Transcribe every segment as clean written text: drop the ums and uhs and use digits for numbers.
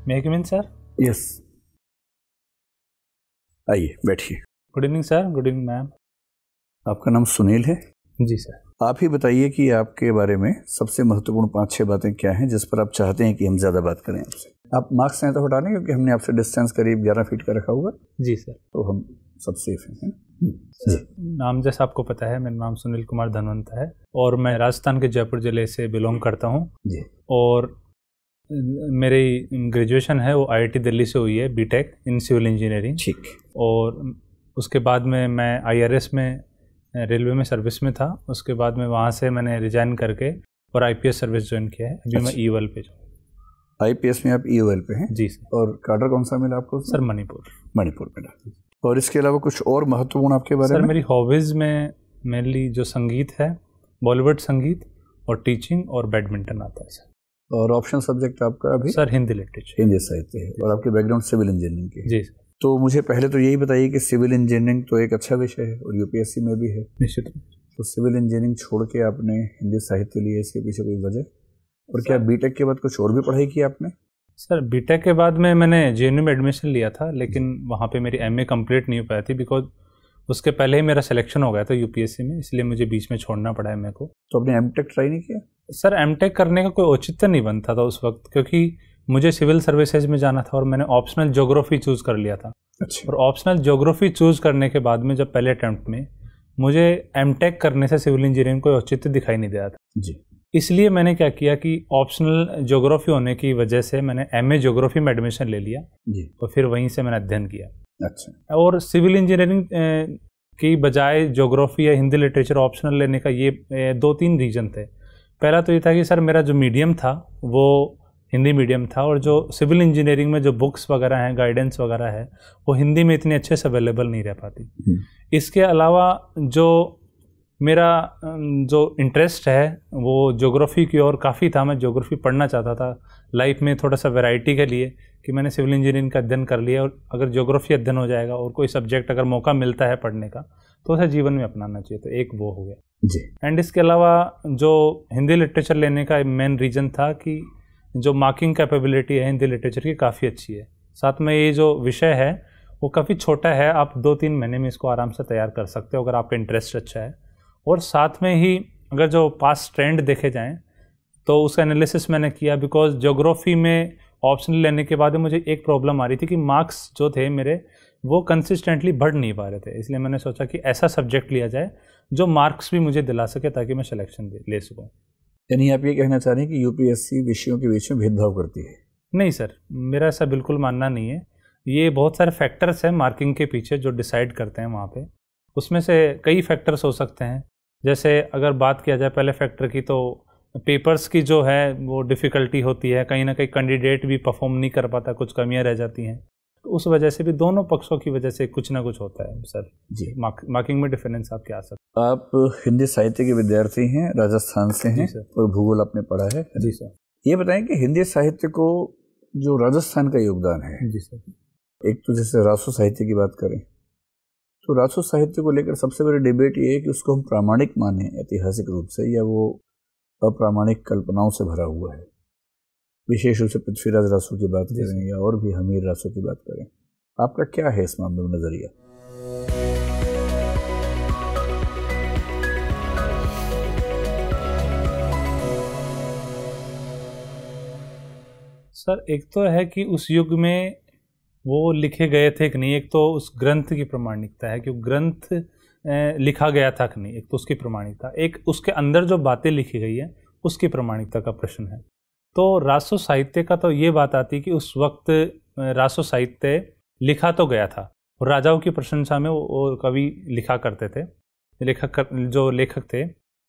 मे आई कम इन sir? Yes, आइए बैठिए। Good evening sir. Good evening ma'am. आपका नाम सुनील है? जी सर। आप ही बताइए कि आपके बारे में सबसे महत्वपूर्ण 5-6 बातें क्या हैं जिस पर आप चाहते हैं कि हम ज़्यादा बात करें आपसे। आप मार्क्स हैं तो हटा लें, क्योंकि हमने आपसे डिस्टेंस करीब 11 फीट का रखा हुआ। जी सर। तो हम सब सेफ हैं, है ना? सर, नाम जैसा आपको पता है, मेरा नाम सुनील कुमार धनवंत है और मैं राजस्थान के जयपुर ज़िले से बिलोंग करता हूँ जी। और मेरी ग्रेजुएशन है वो IIT दिल्ली से हुई है, बीटेक इन सिविल इंजीनियरिंग। ठीक। और उसके बाद में मैं IRS में रेलवे में सर्विस में था। उसके बाद में वहाँ से मैंने रिजाइन करके और IPS सर्विस ज्वाइन किया है। अभी मैं EOL पे हूँ। IPS में आप EOL पे हैं? जी सर। और कार्डर कौन सा मिला आपको? सर मणिपुर। मणिपुर मिला। और इसके अलावा कुछ और महत्वपूर्ण आपके बारे में? सर मेरी हॉबीज़ में मेनली जो संगीत है, बॉलीवुड संगीत और टीचिंग और बैडमिंटन आता है सर। और ऑप्शन सब्जेक्ट आपका अभी? Sir Hindi literature. हिंदी साहित्य है। और आपके बैकग्राउंड सिविल इंजीनियरिंग की है? जी सर। तो मुझे पहले तो यही बताइए कि सिविल इंजीनियरिंग तो एक अच्छा विषय है और UPSC में भी है। निश्चित। तो सिविल इंजीनियरिंग छोड़ के आपने हिंदी साहित्य लिया, इसके पीछे कोई वजह? और क्या बीटेक के बाद कुछ और भी पढ़ाई की आपने? सर बीटेक के बाद में मैंने JNU में एडमिशन लिया था, लेकिन वहाँ पे मेरी MA कंप्लीट नहीं हो पाई थी बिकॉज उसके पहले ही मेरा सिलेक्शन हो गया था UPSC में, इसलिए मुझे बीच में छोड़ना पड़ा MA को। तो आपने MTech ट्राई नहीं किया? सर MTech करने का कोई औचित्य नहीं बनता था उस वक्त, क्योंकि मुझे सिविल सर्विसेज में जाना था और मैंने ऑप्शनल ज्योग्राफी चूज़ कर लिया था। अच्छा। और ऑप्शनल ज्योग्राफी चूज़ करने के बाद में जब पहले अटैम्प्ट में मुझे MTech करने से सिविल इंजीनियरिंग कोई औचित्य दिखाई नहीं दिया था जी। इसलिए मैंने क्या किया कि ऑप्शनल ज्योग्राफी होने की वजह से मैंने MA ज्योग्राफी में एडमिशन ले लिया जी। तो फिर वहीं से मैंने अध्ययन किया। अच्छा। और सिविल इंजीनियरिंग की बजाय ज्योग्राफी या हिंदी लिटरेचर ऑप्शनल लेने का ये 2-3 रीज़न थे। पहला तो ये था कि सर मेरा जो मीडियम था वो हिंदी मीडियम था और जो सिविल इंजीनियरिंग में जो बुक्स वगैरह हैं, गाइडेंस वगैरह है, वो हिंदी में इतनी अच्छे से अवेलेबल नहीं रह पाती। इसके अलावा जो मेरा जो इंटरेस्ट है वो ज्योग्राफी की ओर काफ़ी था। मैं ज्योग्राफी पढ़ना चाहता था लाइफ में थोड़ा सा वैरायटी के लिए, कि मैंने सिविल इंजीनियरिंग का अध्ययन कर लिया और अगर ज्योग्राफी अध्ययन हो जाएगा और कोई सब्जेक्ट अगर मौका मिलता है पढ़ने का तो उसे जीवन में अपनाना चाहिए। तो एक वो हो गया जी। एंड इसके अलावा जो हिंदी लिटरेचर लेने का मेन रीज़न था कि जो मार्किंग कैपेबिलिटी है हिंदी लिटरेचर की काफ़ी अच्छी है। साथ में ये जो विषय है वो काफ़ी छोटा है, आप 2-3 महीने में इसको आराम से तैयार कर सकते हो अगर आपका इंटरेस्ट अच्छा है। और साथ में ही अगर जो पास्ट ट्रेंड देखे जाएं तो उसका एनालिसिस मैंने किया, बिकॉज ज्योग्राफी में ऑप्शनल लेने के बाद मुझे एक प्रॉब्लम आ रही थी कि मार्क्स जो थे मेरे वो कंसिस्टेंटली बढ़ नहीं पा रहे थे। इसलिए मैंने सोचा कि ऐसा सब्जेक्ट लिया जाए जो मार्क्स भी मुझे दिला सके ताकि मैं सिलेक्शन ले सकूँ। यानी आप ये कहना चाह रहे हैं कि UPSC विषयों के बीच में भेदभाव करती है? नहीं सर, मेरा ऐसा बिल्कुल मानना नहीं है। ये बहुत सारे फैक्टर्स हैं मार्किंग के पीछे जो डिसाइड करते हैं वहाँ पे। उसमें से कई फैक्टर्स हो सकते हैं। जैसे अगर बात किया जाए पहले फैक्टर की तो पेपर्स की जो है वो डिफ़िकल्टी होती है, कहीं ना कहीं कैंडिडेट भी परफॉर्म नहीं कर पाता, कुछ कमियां रह जाती हैं। तो उस वजह से भी दोनों पक्षों की वजह से कुछ ना कुछ होता है सर जी। मार्किंग में डिफरेंस आप क्या आ सकते हैं? आप हिंदी साहित्य के विद्यार्थी हैं, राजस्थान से हैं और भूगोल आपने पढ़ा है? जी सर। ये बताएं कि हिंदी साहित्य को जो राजस्थान का योगदान है। जी सर। एक तो जैसे रासो साहित्य की बात करें तो रासो साहित्य को लेकर सबसे बड़ी डिबेट ये है कि उसको हम प्रामाणिक माने ऐतिहासिक रूप से या वो अप्रामाणिक कल्पनाओं से भरा हुआ है। विशेष रूप से पृथ्वीराज रासो की बात करें या और भी हमीर रासो की बात करें, आपका क्या है इस मामले में नजरिया? सर एक तो है कि उस युग में वो लिखे गए थे कि नहीं, एक तो उस ग्रंथ की प्रामाणिकता है कि ग्रंथ लिखा गया था कि नहीं, एक तो उसकी प्रामाणिकता, एक उसके अंदर जो बातें लिखी गई है उसकी प्रामाणिकता का प्रश्न है। तो रासो साहित्य का तो ये बात आती कि उस वक्त रासो साहित्य लिखा तो गया था और राजाओं की प्रशंसा में वो कवि लिखा करते थे, जो लेखक थे।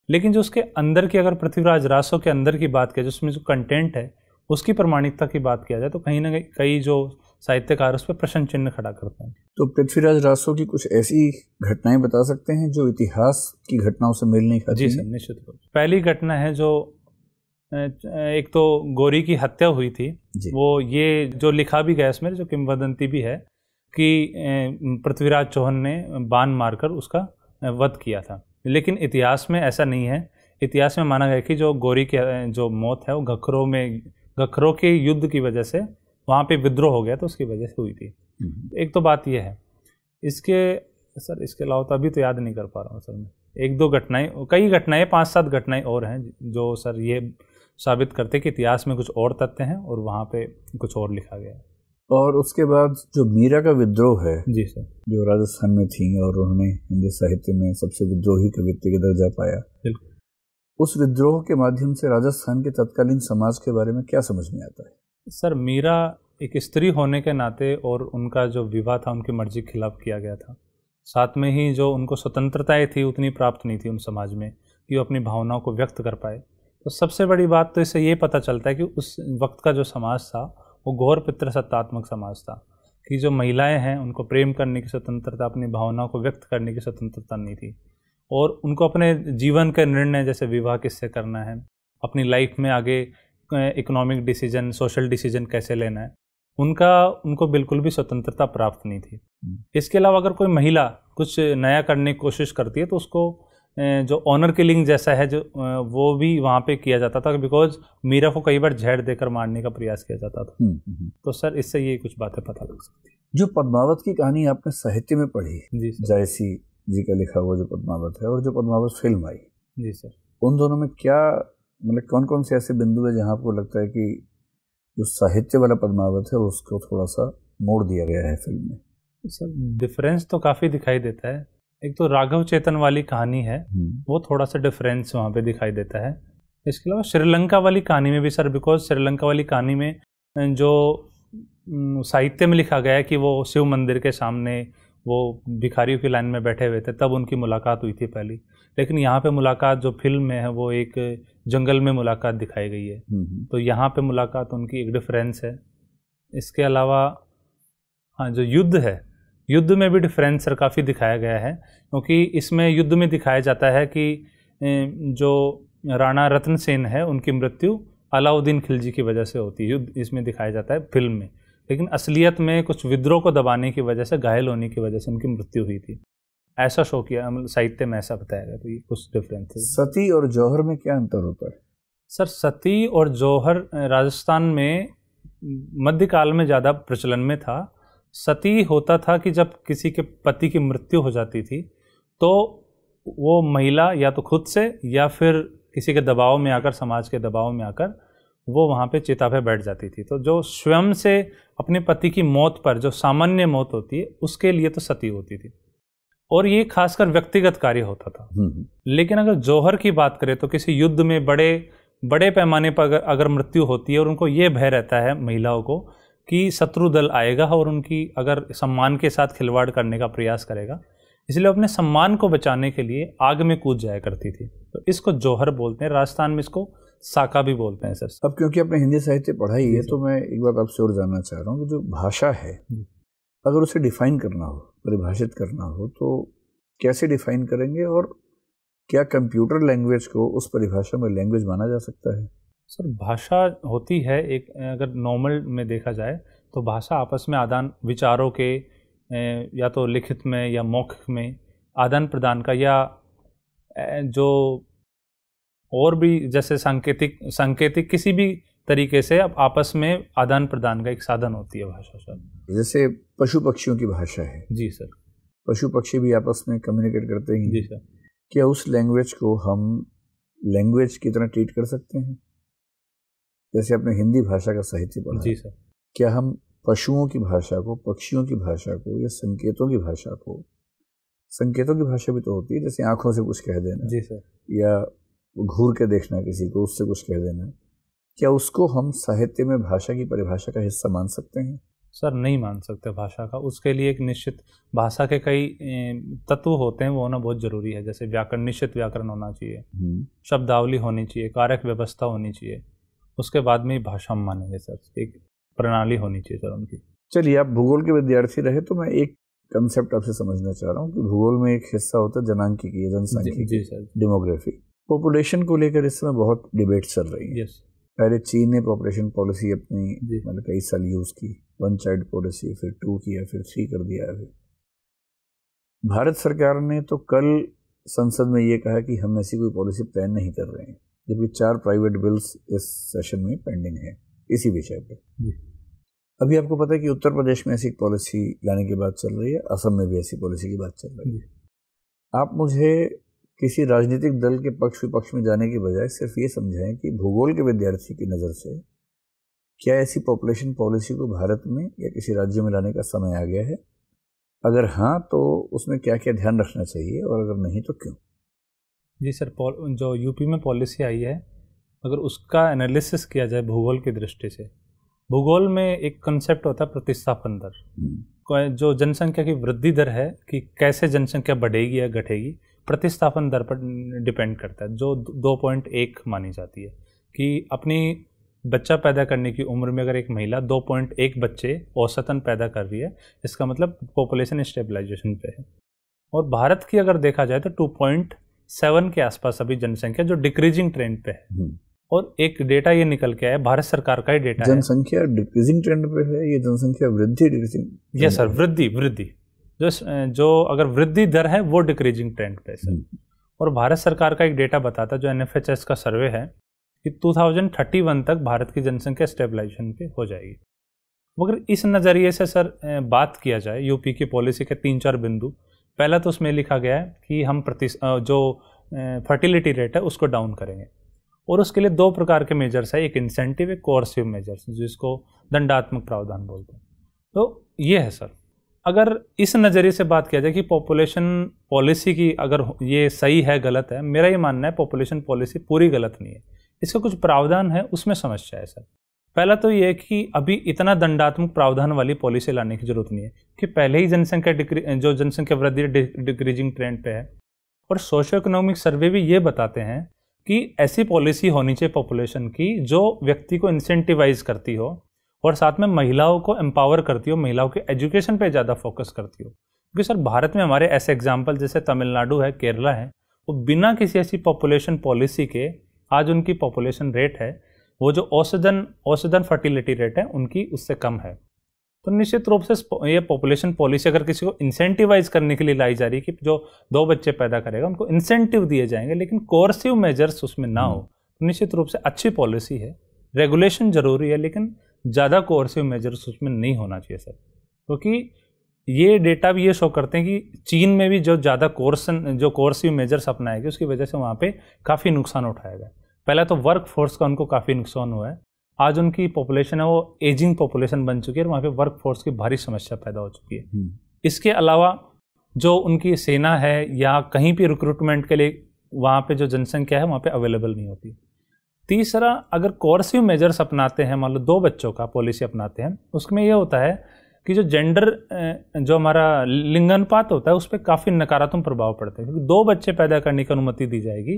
लेकिन जो उसके अंदर की, अगर पृथ्वीराज रासो के अंदर की बात किया जाए, उसमें जो कंटेंट है उसकी प्रामाणिकता की बात किया जाए तो कहीं ना कहीं कई जो साहित्यकार उस पर प्रश्न चिन्ह खड़ा करते हैं। तो पृथ्वीराज रासो की कुछ ऐसी घटनाएं बता सकते हैं जो इतिहास की घटनाओं से मेल नहीं खाती? जी सर, निश्चित रूप से। पहली घटना है जो एक तो गौरी की हत्या हुई थी, वो ये जो लिखा भी गया इसमें, जो किंवदंती भी है कि पृथ्वीराज चौहान ने बाण मारकर उसका वध किया था। लेकिन इतिहास में ऐसा नहीं है। इतिहास में माना गया कि जो गौरी की जो मौत है वो घखरों के युद्ध की वजह से वहाँ पे विद्रोह हो गया तो उसकी वजह से हुई थी। एक तो बात यह है। इसके अलावा तो अभी तो याद नहीं कर पा रहा हूँ सर मैं। एक दो घटनाएं, कई घटनाएं, 5-7 घटनाएं और हैं जो सर ये साबित करते कि इतिहास में कुछ और तथ्य हैं और वहाँ पे कुछ और लिखा गया है। और उसके बाद जो मीरा का विद्रोह है, जी सर, जो राजस्थान में थी और उन्होंने हिंदी साहित्य में सबसे विद्रोही कवियत्री का दर्जा पाया, बिल्कुल, उस विद्रोह के माध्यम से राजस्थान के तत्कालीन समाज के बारे में क्या समझ में आता है? सर मीरा एक स्त्री होने के नाते और उनका जो विवाह था उनकी मर्जी के खिलाफ किया गया था। साथ में ही जो उनको स्वतंत्रताएं थी उतनी प्राप्त नहीं थी उन समाज में कि वो अपनी भावनाओं को व्यक्त कर पाए। तो सबसे बड़ी बात तो इससे ये पता चलता है कि उस वक्त का जो समाज था वो घोर पितृसत्तात्मक समाज था कि जो महिलाएं हैं उनको प्रेम करने की स्वतंत्रता, अपनी भावनाओं को व्यक्त करने की स्वतंत्रता नहीं थी और उनको अपने जीवन के निर्णय जैसे विवाह किससे करना है, अपनी लाइफ में आगे इकोनॉमिक डिसीजन, सोशल डिसीजन कैसे लेना है, उनको बिल्कुल भी स्वतंत्रता प्राप्त नहीं थी। इसके अलावा अगर कोई महिला कुछ नया करने की कोशिश करती है तो उसको जो ऑनर किलिंग जैसा है जो वो भी वहाँ पे किया जाता था, बिकॉज मीरा को कई बार झेड़ देकर मारने का प्रयास किया जाता था। तो सर इससे ये कुछ बातें पता लग सकती है। जो पद्मावत की कहानी आपने साहित्य में पढ़ी, जी सर, जायसी जी का लिखा हुआ जो पद्मावत है और जो पद्मावत फिल्म आई, जी सर, उन दोनों में क्या मतलब कौन कौन से ऐसे बिंदु है जहाँ आपको लगता है कि जो साहित्य वाला पद्मावत है उसको थोड़ा सा मोड़ दिया गया है फिल्म में? सर डिफरेंस तो काफ़ी दिखाई देता है। एक तो राघव चेतन वाली कहानी है, वो थोड़ा सा डिफरेंस वहाँ पे दिखाई देता है। इसके अलावा श्रीलंका वाली कहानी में भी सर, बिकॉज श्रीलंका वाली कहानी में जो साहित्य में लिखा गया है कि वो शिव मंदिर के सामने वो भिखारियों की लाइन में बैठे हुए थे, तब उनकी मुलाकात हुई थी पहली, लेकिन यहाँ पे मुलाकात जो फिल्म में है वो एक जंगल में मुलाकात दिखाई गई है। तो यहाँ पे मुलाकात उनकी एक डिफरेंस है। इसके अलावा हाँ, जो युद्ध है, युद्ध में भी डिफरेंस सर काफ़ी दिखाया गया है, क्योंकि इसमें युद्ध में दिखाया जाता है कि जो राणा रतन सेन है उनकी मृत्यु अलाउद्दीन खिलजी की वजह से होती है, युद्ध इसमें दिखाया जाता है फिल्म में, लेकिन असलियत में कुछ विद्रोह को दबाने की वजह से, घायल होने की वजह से उनकी मृत्यु हुई थी। ऐसा शो किया, साहित्य में ऐसा बताया गया। तो ये कुछ डिफरेंस है। सती और जौहर में क्या अंतर होता है? सर सती और जौहर राजस्थान में मध्यकाल में ज़्यादा प्रचलन में था। सती होता था कि जब किसी के पति की मृत्यु हो जाती थी तो वो महिला या तो खुद से या फिर किसी के दबाव में आकर, समाज के दबाव में आकर वो वहाँ पे चिता पे बैठ जाती थी। तो जो स्वयं से अपने पति की मौत पर जो सामान्य मौत होती है उसके लिए तो सती होती थी, और ये खासकर व्यक्तिगत कार्य होता था। लेकिन अगर जौहर की बात करें तो किसी युद्ध में बड़े पैमाने पर अगर मृत्यु होती है और उनको ये भय रहता है महिलाओं को कि शत्रु दल आएगा और उनकी अगर सम्मान के साथ खिलवाड़ करने का प्रयास करेगा, इसलिए अपने सम्मान को बचाने के लिए आग में कूद जाया करती थी। तो इसको जौहर बोलते हैं, राजस्थान में इसको साका भी बोलते हैं सर। अब क्योंकि आपने हिंदी साहित्य पढ़ा ही है तो मैं एक बात आपसे और जानना चाह रहा हूँ कि जो भाषा है, अगर उसे डिफाइन करना हो, परिभाषित करना हो, तो कैसे डिफाइन करेंगे और क्या कंप्यूटर लैंग्वेज को उस परिभाषा में लैंग्वेज माना जा सकता है? सर भाषा होती है एक, अगर नॉर्मल में देखा जाए तो भाषा आपस में आदान विचारों के या तो लिखित में या मौखिक में आदान प्रदान का, या जो और भी जैसे सांकेतिक किसी भी तरीके से आपस में आदान प्रदान का एक साधन होती है भाषा सर। जैसे पशु पक्षियों की भाषा है। जी सर। पशु पक्षी भी आपस में कम्युनिकेट करते हैं। जी सर। क्या उस लैंग्वेज को हम लैंग्वेज की तरह ट्रीट कर सकते हैं? जैसे आपने हिंदी भाषा का साहित्य पढ़ा। जी सर। क्या हम पशुओं की भाषा को, पक्षियों की भाषा को या संकेतों की भाषा को, संकेतों की भाषा भी तो होती है जैसे आंखों से कुछ कह देना। जी सर। या घूर के देखना किसी को, उससे कुछ कह देना, क्या उसको हम साहित्य में भाषा की परिभाषा का हिस्सा मान सकते हैं? सर नहीं मान सकते भाषा का। उसके लिए एक निश्चित भाषा के कई तत्व होते हैं, वो होना बहुत जरूरी है। जैसे व्याकरण, निश्चित व्याकरण होना चाहिए, शब्दावली होनी चाहिए, कारक व्यवस्था होनी चाहिए, उसके बाद में ही भाषा हम मानेंगे सर। एक प्रणाली होनी चाहिए सर उनकी। चलिए, आप भूगोल के विद्यार्थी रहे तो मैं एक कंसेप्ट आपसे समझना चाह रहा हूँ कि भूगोल में एक हिस्सा होता है जनसांख्यिकी, जनसंख्या, डेमोग्राफी। पॉपुलेशन को लेकर इस समय बहुत डिबेट चल रही है। पहले चीन ने पॉपुलेशन पॉलिसी अपनी मतलब कई साल यूज की, 1 चाइल्ड पॉलिसी, फिर 2 किया, फिर 3 कर दिया। अभी भारत सरकार ने तो कल संसद में ये कहा कि हम ऐसी कोई पॉलिसी प्लान नहीं कर रहे हैं, जबकि 4 प्राइवेट बिल्स इस सेशन में पेंडिंग है इसी विषय पे। अभी आपको पता है कि उत्तर प्रदेश में ऐसी पॉलिसी लाने की बात चल रही है, असम में भी ऐसी पॉलिसी की बात चल रही है। आप मुझे किसी राजनीतिक दल के पक्ष विपक्ष में जाने की बजाय सिर्फ ये समझाएं कि भूगोल के विद्यार्थी की नज़र से क्या ऐसी पॉपुलेशन पॉलिसी को भारत में या किसी राज्य में लाने का समय आ गया है? अगर हाँ तो उसमें क्या क्या ध्यान रखना चाहिए, और अगर नहीं तो क्यों? जी सर, जो यूपी में पॉलिसी आई है, अगर उसका एनालिसिस किया जाए भूगोल की दृष्टि से, भूगोल में एक कंसेप्ट होता है प्रतिस्थापन दर। जो जनसंख्या की वृद्धि दर है कि कैसे जनसंख्या बढ़ेगी या घटेगी, प्रतिस्थापन दर पर डिपेंड करता है, जो 2.1 मानी जाती है कि अपनी बच्चा पैदा करने की उम्र में अगर एक महिला 2.1 बच्चे औसतन पैदा कर रही है, इसका मतलब पॉपुलेशन स्टेबलाइजेशन पे है। और भारत की अगर देखा जाए तो 2.7 के आसपास अभी जनसंख्या जो डिक्रीजिंग ट्रेंड पे है। और एक डेटा ये निकल के आया, भारत सरकार का ही डेटा है, जनसंख्या डिक्रीजिंग ट्रेंड पे है, ये जनसंख्या वृद्धि डिक्रीजिंग। यस सर, वृद्धि जो अगर वृद्धि दर है वो डिक्रीजिंग ट्रेंड पे है सर। और भारत सरकार का एक डेटा बताता है, जो NFHS का सर्वे है, कि 2031 तक भारत की जनसंख्या स्टेबलाइजेशन पे हो जाएगी। मगर इस नज़रिए से सर बात किया जाए यूपी की पॉलिसी के 3-4 बिंदु, पहला तो उसमें लिखा गया है कि हम जो फर्टिलिटी रेट है उसको डाउन करेंगे, और उसके लिए 2 प्रकार के मेजर्स है, एक इंसेंटिव, एक कोर्सिव मेजर्स, जिसको दंडात्मक प्रावधान बोलते हैं। तो ये है सर, अगर इस नज़रिए से बात किया जाए कि पॉपुलेशन पॉलिसी की अगर ये सही है गलत है, मेरा ये मानना है पॉपुलेशन पॉलिसी पूरी गलत नहीं है, इसका कुछ प्रावधान है, उसमें समस्या है सर। पहला तो ये है कि अभी इतना दंडात्मक प्रावधान वाली पॉलिसी लाने की जरूरत नहीं है कि पहले ही जनसंख्या वृद्धि डिक्रीजिंग ट्रेंड पे है। और सोशो इकोनॉमिक सर्वे भी ये बताते हैं कि ऐसी पॉलिसी होनी चाहिए पॉपुलेशन की जो व्यक्ति को इंसेंटिवाइज करती हो और साथ में महिलाओं को एम्पावर करती हो, महिलाओं के एजुकेशन पे ज़्यादा फोकस करती हो। क्योंकि सर भारत में हमारे ऐसे एग्जाम्पल जैसे तमिलनाडु है, केरला है, वो बिना किसी ऐसी पॉपुलेशन पॉलिसी के आज उनकी पॉपुलेशन रेट है, वो जो औसतन फर्टिलिटी रेट है उनकी उससे कम है। तो निश्चित रूप से ये पॉपुलेशन पॉलिसी अगर किसी को इंसेंटिवाइज करने के लिए लाई जा रही है कि जो 2 बच्चे पैदा करेगा उनको इंसेंटिव दिए जाएंगे, लेकिन कोर्सिव मेजर्स उसमें ना हो, तो निश्चित रूप से अच्छी पॉलिसी है। रेगुलेशन जरूरी है, लेकिन ज़्यादा कोर्सिव मेजर्स उसमें नहीं होना चाहिए सर, क्योंकि ये डेटा भी ये शो करते हैं कि चीन में भी जो ज़्यादा कोर्सिव मेजर्स अपनाएगी उसकी वजह से वहाँ पे काफ़ी नुकसान उठाया गया। पहला तो वर्क फोर्स का उनको काफ़ी नुकसान हुआ है, आज उनकी पॉपुलेशन है वो एजिंग पॉपुलेशन बन चुकी है और वहाँ पे वर्क फोर्स की भारी समस्या पैदा हो चुकी है। इसके अलावा जो उनकी सेना है या कहीं भी रिक्रूटमेंट के लिए वहाँ पे जो जनसंख्या है वहाँ पे अवेलेबल नहीं होती। तीसरा, अगर कोर्सिव मेजर्स अपनाते हैं, मान लो 2 बच्चों का पॉलिसी अपनाते हैं, उसमें यह होता है कि जो जो हमारा लिंगानुपात होता है उस पर काफ़ी नकारात्मक प्रभाव पड़ता है, क्योंकि 2 बच्चे पैदा करने की अनुमति दी जाएगी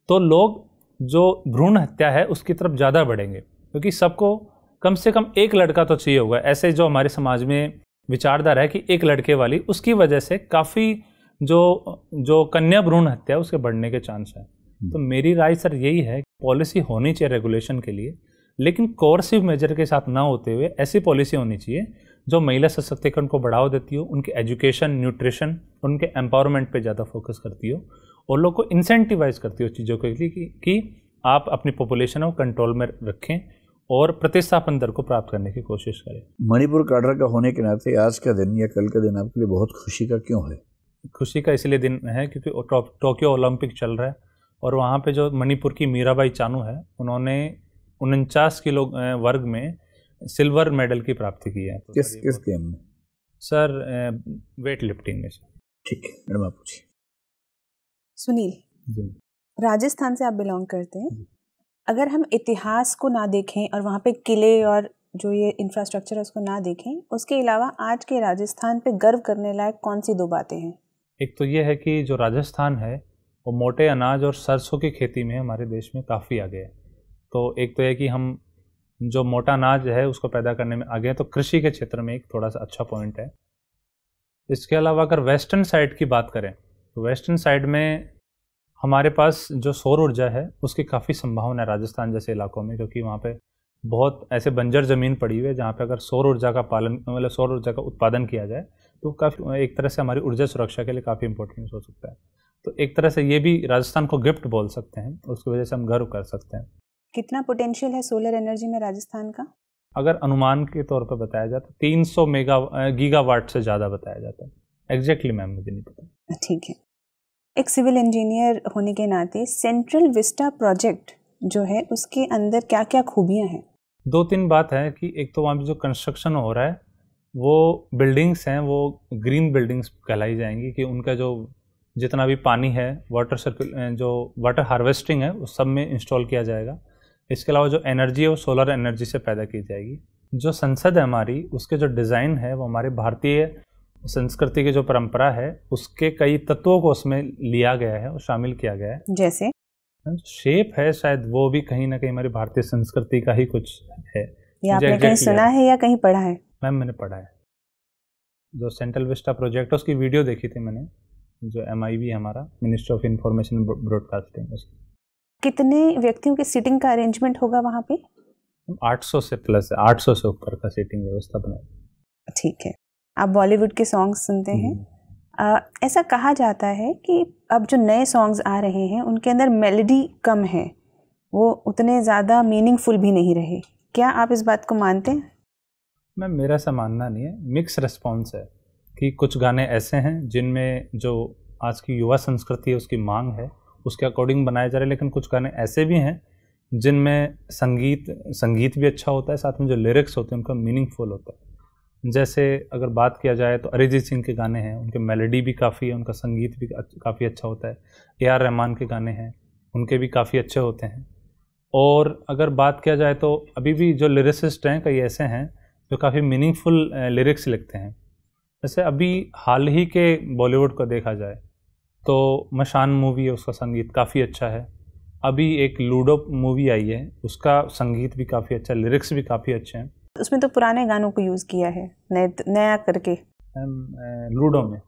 तो लोग जो भ्रूण हत्या है उसकी तरफ ज़्यादा बढ़ेंगे, क्योंकि सबको कम से कम एक लड़का तो चाहिए होगा। ऐसे जो हमारे समाज में विचारधारा है कि एक लड़के वाली, उसकी वजह से काफ़ी जो कन्या भ्रूण हत्या उसके बढ़ने के चांस है। तो मेरी राय सर यही है, पॉलिसी होनी चाहिए रेगुलेशन के लिए, लेकिन कोर्सिव मेजर के साथ ना होते हुए ऐसी पॉलिसी होनी चाहिए जो महिला सशक्तिकरण को बढ़ावा देती हो, उनके एजुकेशन, न्यूट्रिशन, उनके एम्पावरमेंट पे ज़्यादा फोकस करती हो और लोग को इंसेंटिवाइज करती हो चीज़ों के लिए कि आप अपनी पॉपुलेशन को कंट्रोल में रखें और प्रतिस्थापन दर को प्राप्त करने की कोशिश करें। मणिपुर काडर का होने के नाते आज का दिन या कल का दिन आपके लिए बहुत खुशी का क्यों है? खुशी का इसलिए दिन है क्योंकि टोक्यो ओलंपिक चल रहा है और वहाँ पे जो मणिपुर की मीराबाई चानू है, उन्होंने 49 किलो वर्ग में सिल्वर मेडल की प्राप्ति की है। तो किस गेम में? सर वेट लिफ्टिंग में। ठीक है मैडम, आप पूछिए। सुनील जी, राजस्थान से आप बिलोंग करते हैं। अगर हम इतिहास को ना देखें और वहाँ पे किले और जो ये इंफ्रास्ट्रक्चर है उसको ना देखें, उसके अलावा आज के राजस्थान पे गर्व करने लायक कौन सी 2 बातें हैं? एक तो ये है कि जो राजस्थान है वो मोटे अनाज और सरसों की खेती में हमारे देश में काफ़ी आगे है। तो एक तो है कि हम जो मोटा अनाज है उसको पैदा करने में आगे हैं, तो कृषि के क्षेत्र में एक थोड़ा सा अच्छा पॉइंट है। इसके अलावा अगर वेस्टर्न साइड की बात करें तो वेस्टर्न साइड में हमारे पास जो सौर ऊर्जा है उसकी काफ़ी संभावना है राजस्थान जैसे इलाकों में, क्योंकि वहाँ पे बहुत ऐसे बंजर ज़मीन पड़ी हुई है जहाँ पे अगर सौर ऊर्जा का सौर ऊर्जा का उत्पादन किया जाए तो काफ़ी एक तरह से हमारी ऊर्जा सुरक्षा के लिए काफ़ी इंपॉर्टेंट हो सकता है। तो एक तरह से ये भी राजस्थान को गिफ्ट बोल सकते हैं, उसकी वजह से हम गर्व कर सकते हैं। कितना पोटेंशियल है सोलर एनर्जी में राजस्थान का? अगर अनुमान के तौर पर बताया जाए तो 300 गीगावाट से ज़्यादा बताया जाता है। एग्जैक्टली मैम मुझे नहीं पता। ठीक है। एक सिविल इंजीनियर होने के नाते सेंट्रल विस्टा प्रोजेक्ट जो है उसके अंदर क्या क्या खूबियां हैं? 2-3 बात है कि एक तो वहाँ पे जो कंस्ट्रक्शन हो रहा है वो बिल्डिंग्स हैं वो ग्रीन बिल्डिंग्स कहलाई जाएंगी, कि उनका जो जितना भी पानी है जो वाटर हार्वेस्टिंग है उस सब में इंस्टॉल किया जाएगा। इसके अलावा जो एनर्जी है वो सोलर एनर्जी से पैदा की जाएगी। जो संसद है हमारी, उसके जो डिज़ाइन है वो हमारे भारतीय संस्कृति की जो परंपरा है उसके कई तत्वों को उसमें लिया गया है और शामिल किया गया है। जैसे शेप है शायद वो भी कहीं ना कहीं हमारी भारतीय संस्कृति का ही कुछ है। या आपने कहीं सुना है या कहीं पढ़ा है? मैम मैंने पढ़ा है। जो सेंट्रल विस्टा प्रोजेक्ट है उसकी वीडियो देखी थी मैंने, जो MIB हमारा मिनिस्ट्री ऑफ इंफॉर्मेशन ब्रॉडकास्टिंग, उसकी। कितने व्यक्तियों के सीटिंग का अरेंजमेंट होगा वहाँ पे? 800 से प्लस है, 800 से ऊपर का सीटिंग व्यवस्था बनाई। ठीक है। आप बॉलीवुड के सॉन्ग्स सुनते हैं, ऐसा कहा जाता है कि अब जो नए सॉन्ग्स आ रहे हैं उनके अंदर मेलोडी कम है, वो उतने ज़्यादा मीनिंगफुल भी नहीं रहे। क्या आप इस बात को मानते हैं? मैम मेरा ऐसा मानना नहीं है, मिक्स रिस्पॉन्स है कि कुछ गाने ऐसे हैं जिनमें जो आज की युवा संस्कृति है उसकी मांग है उसके अकॉर्डिंग बनाए जा रहे हैं, लेकिन कुछ गाने ऐसे भी हैं जिनमें संगीत भी अच्छा होता है, साथ में जो लिरिक्स होते हैं उनका मीनिंगफुल होता है। जैसे अगर बात किया जाए तो अरिजीत सिंह के गाने हैं, उनके मेलोडी भी काफ़ी है, उनका संगीत भी काफ़ी अच्छा होता है। AR रहमान के गाने हैं, उनके भी काफ़ी अच्छे होते हैं। और अगर बात किया जाए तो अभी भी जो लिरिसिस्ट हैं कई ऐसे हैं जो काफ़ी मीनिंगफुल लिरिक्स लिखते हैं। जैसे अभी हाल ही के बॉलीवुड को देखा जाए तो मशान मूवी है, उसका संगीत काफ़ी अच्छा है। अभी एक लूडो मूवी आई है, उसका संगीत भी काफ़ी अच्छा, लिरिक्स भी काफ़ी अच्छे हैं। उसमें तो पुराने गानों को यूज़ किया है नया करके लूडो में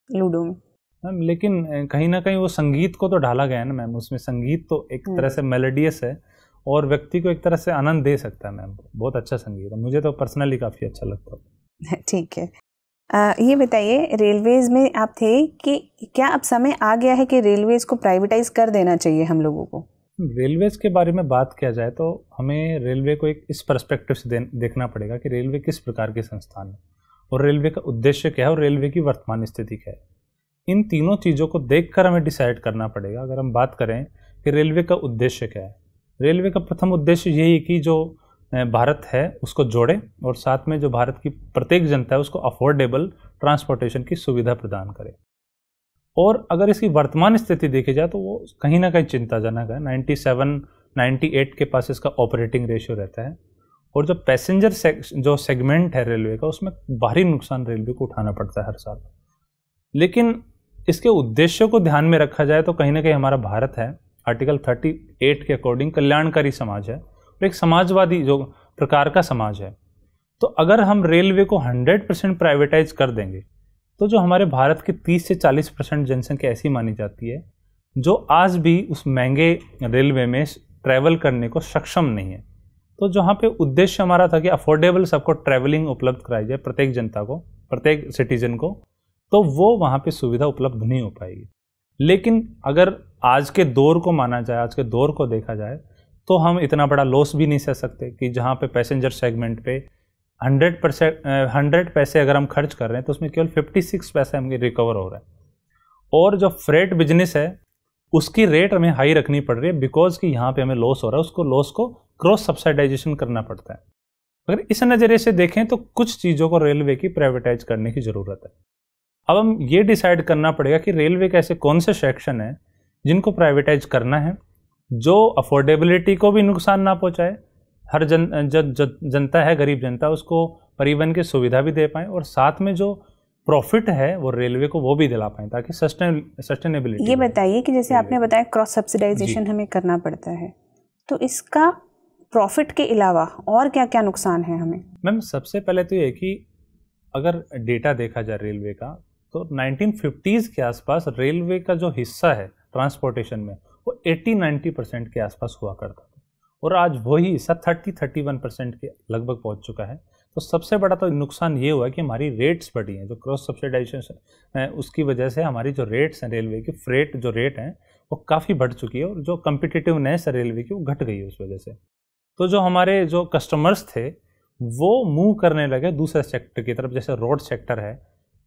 मैम, लेकिन कहीं ना कहीं वो संगीत को तो ढाला गया है ना मैम। उसमें संगीत तो एक तरह से मेलोडियस है और व्यक्ति को एक तरह से आनंद दे सकता है मैम। बहुत अच्छा संगीत है, मुझे तो पर्सनली काफ़ी अच्छा लगता है। ठीक है। ये बताइए, रेलवेज़ में आप थे कि क्या अब समय आ गया है कि रेलवेज़ को प्राइवेटाइज कर देना चाहिए हम लोगों को? रेलवेज़ के बारे में बात किया जाए तो हमें रेलवे को एक इस पर्सपेक्टिव से देखना पड़ेगा कि रेलवे किस प्रकार के संस्थान है और रेलवे का उद्देश्य क्या है और रेलवे की वर्तमान स्थिति क्या है। इन तीनों चीज़ों को देखकर हमें डिसाइड करना पड़ेगा। अगर हम बात करें कि रेलवे का उद्देश्य क्या है, रेलवे का प्रथम उद्देश्य यही है कि जो भारत है उसको जोड़े और साथ में जो भारत की प्रत्येक जनता है उसको अफोर्डेबल ट्रांसपोर्टेशन की सुविधा प्रदान करे। और अगर इसकी वर्तमान स्थिति देखी जाए तो वो कहीं ना कहीं चिंताजनक है। 97-98 के पास इसका ऑपरेटिंग रेशियो रहता है और जो पैसेंजर जो सेगमेंट है रेलवे का उसमें भारी नुकसान रेलवे को उठाना पड़ता है हर साल। लेकिन इसके उद्देश्यों को ध्यान में रखा जाए तो कहीं ना कहीं हमारा भारत है आर्टिकल 38 के अकॉर्डिंग कल्याणकारी समाज है और एक समाजवादी जो प्रकार का समाज है। तो अगर हम रेलवे को 100% प्राइवेटाइज कर देंगे तो जो हमारे भारत की 30 से 40% जनसंख्या ऐसी मानी जाती है जो आज भी उस महंगे रेलवे में ट्रैवल करने को सक्षम नहीं है। तो जहाँ पे उद्देश्य हमारा था कि अफोर्डेबल सबको ट्रैवलिंग उपलब्ध कराई जाए, प्रत्येक जनता को, प्रत्येक सिटीजन को, तो वो वहाँ पे सुविधा उपलब्ध नहीं हो पाएगी। लेकिन अगर आज के दौर को माना जाए, आज के दौर को देखा जाए तो हम इतना बड़ा लॉस भी नहीं सह सकते कि जहाँ पे पैसेंजर सेगमेंट पे 100 पैसे अगर हम खर्च कर रहे हैं तो उसमें केवल 56 पैसे हमें रिकवर हो रहा है। और जो फ्रेट बिजनेस है उसकी रेट हमें हाई रखनी पड़ रही है बिकॉज कि यहाँ पे हमें लॉस हो रहा है, उसको लॉस को क्रॉस सब्सिडाइजेशन करना पड़ता है। अगर इस नज़रिए से देखें तो कुछ चीज़ों को रेलवे की प्राइवेटाइज करने की ज़रूरत है। अब हम ये डिसाइड करना पड़ेगा कि रेलवे के ऐसे कौन से सेक्शन हैं जिनको प्राइवेटाइज करना है जो अफोर्डेबिलिटी को भी नुकसान ना पहुँचाए, हर जनता है, गरीब जनता, उसको परिवहन की सुविधा भी दे पाएँ और साथ में जो प्रॉफिट है वो रेलवे को वो भी दिला पाएँ ताकि सस्टेनेबिलिटी। ये बताइए कि जैसे आपने बताया क्रॉस सब्सिडाइजेशन हमें करना पड़ता है, तो इसका प्रॉफिट के अलावा और क्या क्या नुकसान है हमें? मैम सबसे पहले तो ये कि अगर डेटा देखा जाए रेलवे का तो 1950s के आसपास रेलवे का जो हिस्सा है ट्रांसपोर्टेशन में वो 80-90% के आसपास हुआ करता था और आज वही हिस्सा 30-31% के लगभग पहुंच चुका है। तो सबसे बड़ा तो नुकसान ये हुआ कि हमारी रेट्स बढ़ी हैं, जो क्रॉस सब्सिडाइजेशन है उसकी वजह से हमारी जो रेट्स हैं रेलवे की, फ्रेट जो रेट हैं वो काफ़ी बढ़ चुकी है और जो कम्पिटिटिवनेस है रेलवे की वो घट गई है उस वजह से। तो जो हमारे जो कस्टमर्स थे वो मूव करने लगे दूसरे सेक्टर की तरफ, जैसे रोड सेक्टर है,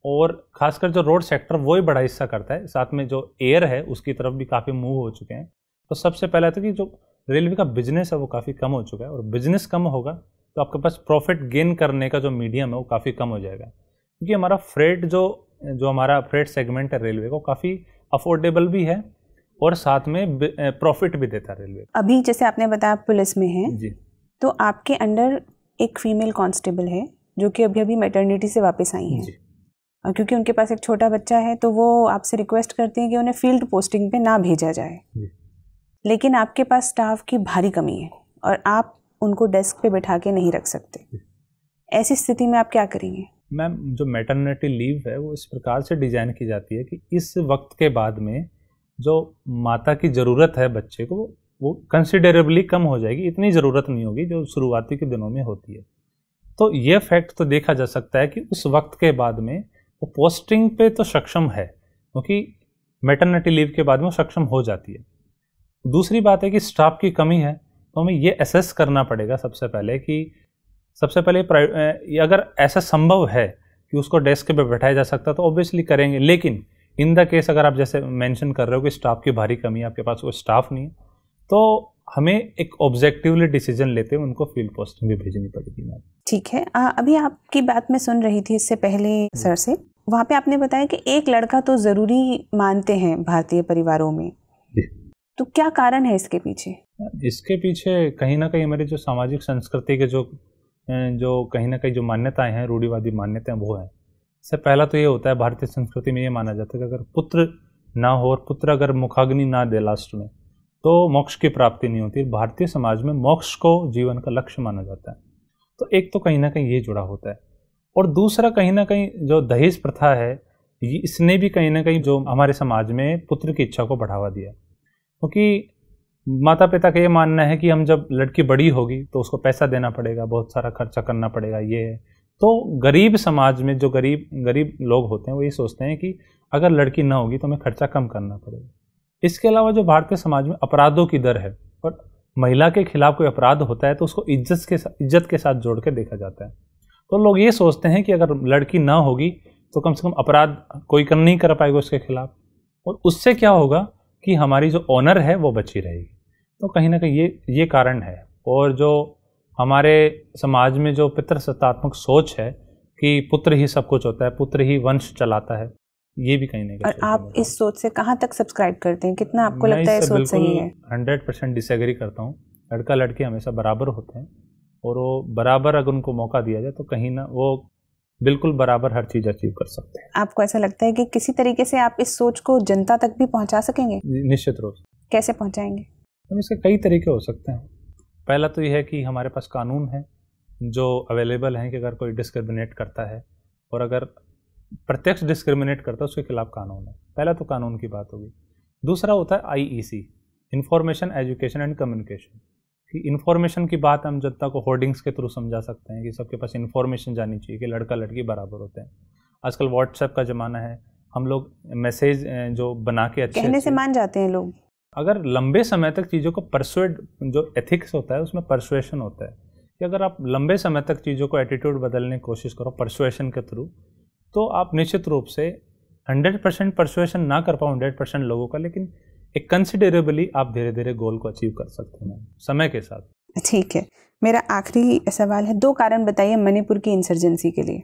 और खासकर जो रोड सेक्टर वो ही बड़ा हिस्सा करता है, साथ में जो एयर है उसकी तरफ भी काफ़ी मूव हो चुके हैं। तो सबसे पहला तो कि जो रेलवे का बिजनेस है वो काफ़ी कम हो चुका है, और बिजनेस कम होगा तो आपके पास प्रॉफिट गेन करने का जो मीडियम है वो काफ़ी कम हो जाएगा, क्योंकि हमारा फ्रेट जो हमारा फ्रेट सेगमेंट है रेलवे को काफ़ी अफोर्डेबल भी है और साथ में प्रॉफिट भी देता है रेलवे। अभी जैसे आपने बताया पुलिस में है जी, तो आपके अंडर एक फीमेल कांस्टेबल है जो कि अभी अभी मैटरनिटी से वापस आई हैं, और क्योंकि उनके पास एक छोटा बच्चा है तो वो आपसे रिक्वेस्ट करते हैं कि उन्हें फील्ड पोस्टिंग पे ना भेजा जाए, लेकिन आपके पास स्टाफ की भारी कमी है और आप उनको डेस्क पे बैठा के नहीं रख सकते। ऐसी स्थिति में आप क्या करेंगे? मैम, जो मैटरनिटी लीव है वो इस प्रकार से डिज़ाइन की जाती है कि इस वक्त के बाद में जो माता की ज़रूरत है बच्चे को वो कंसिडरेबली कम हो जाएगी, इतनी ज़रूरत नहीं होगी जो शुरुआती के दिनों में होती है। तो ये फैक्ट तो देखा जा सकता है कि उस वक्त के बाद में वो पोस्टिंग पे तो सक्षम है, क्योंकि मैटरनिटी लीव के बाद में वो सक्षम हो जाती है। दूसरी बात है कि स्टाफ की कमी है, तो हमें ये असेस करना पड़ेगा सबसे पहले कि अगर ऐसा संभव है कि उसको डेस्क पे बैठाया जा सकता तो ऑब्वियसली करेंगे, लेकिन इन द केस अगर आप जैसे मेंशन कर रहे हो कि स्टाफ की भारी कमी है, आपके पास कोई स्टाफ नहीं है, तो हमें एक ऑब्जेक्टिवली डिसीजन लेते हुए उनको फील्ड पोस्टिंग भी भेजनी पड़ेगी। मैम ठीक है, अभी आपकी बात मैं सुन रही थी इससे पहले सर से, वहाँ पे आपने बताया कि एक लड़का तो ज़रूरी मानते हैं भारतीय परिवारों में, तो क्या कारण है इसके पीछे? इसके पीछे कहीं ना कहीं हमारी जो सामाजिक संस्कृति के जो कहीं ना कहीं जो मान्यताएं हैं, रूढ़िवादी मान्यताएं वो हैं। इससे पहला तो ये होता है, भारतीय संस्कृति में ये माना जाता है कि अगर पुत्र ना हो और पुत्र अगर मुखाग्नि ना दे लास्ट में तो मोक्ष की प्राप्ति नहीं होती। भारतीय समाज में मोक्ष को जीवन का लक्ष्य माना जाता है। तो एक तो कहीं ना कहीं ये जुड़ा होता है, और दूसरा कहीं ना कहीं जो दहेज प्रथा है इसने भी कहीं ना कहीं जो हमारे समाज में पुत्र की इच्छा को बढ़ावा दिया, क्योंकि माता पिता का ये मानना है कि हम जब लड़की बड़ी होगी तो उसको पैसा देना पड़ेगा, बहुत सारा खर्चा करना पड़ेगा। ये है तो गरीब समाज में जो गरीब लोग होते हैं वो ये सोचते हैं कि अगर लड़की ना होगी तो हमें खर्चा कम करना पड़ेगा। इसके अलावा जो भारतीय समाज में अपराधों की दर है, और महिला के खिलाफ कोई अपराध होता है तो उसको इज्जत के साथ जोड़ के देखा जाता है। तो लोग ये सोचते हैं कि अगर लड़की ना होगी तो कम से कम अपराध कोई नहीं कर पाएगा उसके खिलाफ, और उससे क्या होगा कि हमारी जो ऑनर है वो बची रहेगी। तो कहीं ना कहीं ये कारण है। और जो हमारे समाज में जो पितृसत्तात्मक सोच है कि पुत्र ही सब कुछ होता है, पुत्र ही वंश चलाता है, ये भी कहीं ना कहीं। और आप इस सोच से कहाँ तक सब्सक्राइब करते हैं? कितना आपको लगता है सोच सही है? 100% डिसएग्री करता हूँ। लड़का लड़की हमेशा बराबर होते हैं, और वो बराबर अगर उनको मौका दिया जाए तो कहीं ना वो बिल्कुल बराबर हर चीज़ अचीव कर सकते हैं। आपको ऐसा लगता है कि किसी तरीके से आप इस सोच को जनता तक भी पहुंचा सकेंगे? निश्चित रूप से। कैसे पहुंचाएंगे? हम इसके कई तरीके हो सकते हैं। पहला तो यह है कि हमारे पास कानून है जो अवेलेबल हैं कि अगर कोई डिस्क्रिमिनेट करता है, और अगर प्रत्यक्ष डिस्क्रिमिनेट करता है उसके खिलाफ कानून है। पहला तो कानून की बात होगी। दूसरा होता है IEC, information education and communication, कि इन्फॉर्मेशन की बात हम जनता को होर्डिंग्स के थ्रू समझा सकते हैं कि सबके पास इन्फॉर्मेशन जानी चाहिए कि लड़का लड़की बराबर होते हैं। आजकल व्हाट्सएप का ज़माना है, हम लोग मैसेज जो बना के कहने से मान जाते हैं लोग। अगर लंबे समय तक चीज़ों को जो एथिक्स होता है उसमें परसुएशन होता है, कि अगर आप लंबे समय तक चीज़ों को एटीट्यूड बदलने की कोशिश करो परसुएशन के थ्रू, तो आप निश्चित रूप से 100% परसुएशन ना कर पाओ 100% लोगों का, लेकिन एक कंसिडरेबली आप धीरे धीरे गोल को अचीव कर सकते हैं समय के साथ। ठीक है, मेरा आखिरी सवाल है, 2 कारण बताइए मणिपुर की इंसर्जेंसी के लिए।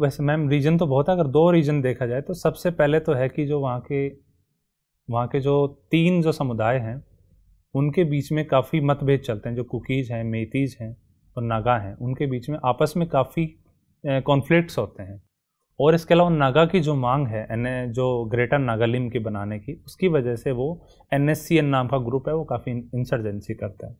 वैसे मैम रीजन तो बहुत है, अगर 2 रीजन देखा जाए तो सबसे पहले तो है कि जो वहाँ के जो 3 जो समुदाय हैं उनके बीच में काफ़ी मतभेद चलते हैं। जो कुकीज़ हैं, मेतीज़ हैं और नागा हैं, उनके बीच में आपस में काफ़ी कॉन्फ्लिक्ट्स होते हैं। और इसके अलावा नागा की जो मांग है जो ग्रेटर नागालिम की बनाने की, उसकी वजह से वो NSCN नाम का ग्रुप है वो काफ़ी इंसर्जेंसी करता है।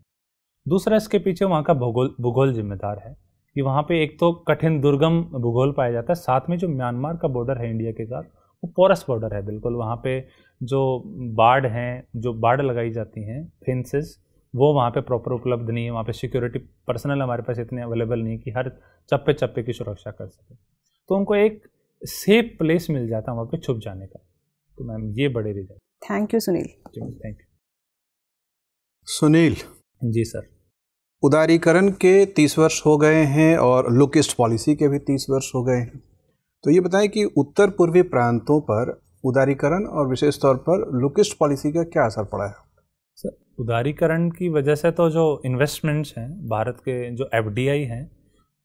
दूसरा इसके पीछे वहाँ का भूगोल जिम्मेदार है कि वहाँ पे एक तो कठिन दुर्गम भूगोल पाया जाता है, साथ में जो म्यांमार का बॉर्डर है इंडिया के साथ वो पोरस बॉर्डर है बिल्कुल। वहाँ पे जो बाड़ लगाई जाती हैं फेंसेस, वो वहाँ पे प्रॉपर उपलब्ध नहीं है। वहाँ पे सिक्योरिटी पर्सनल हमारे पास इतने अवेलेबल नहीं है कि हर चप्पे चप्पे की सुरक्षा कर सके, तो उनको एक सेफ प्लेस मिल जाता है वहाँ पे छुप जाने का। तो मैम ये बड़े reason. Thank you Sunil. Thank you. Sunil ji sir. उदारीकरण के 30 वर्ष हो गए हैं और लुक ईस्ट पॉलिसी के भी 30 वर्ष हो गए हैं। तो ये बताएं कि उत्तर पूर्वी प्रांतों पर उदारीकरण और विशेष तौर पर लुक ईस्ट पॉलिसी का क्या असर पड़ा है? सर, उदारीकरण की वजह से तो जो इन्वेस्टमेंट्स हैं भारत के, जो FDI हैं,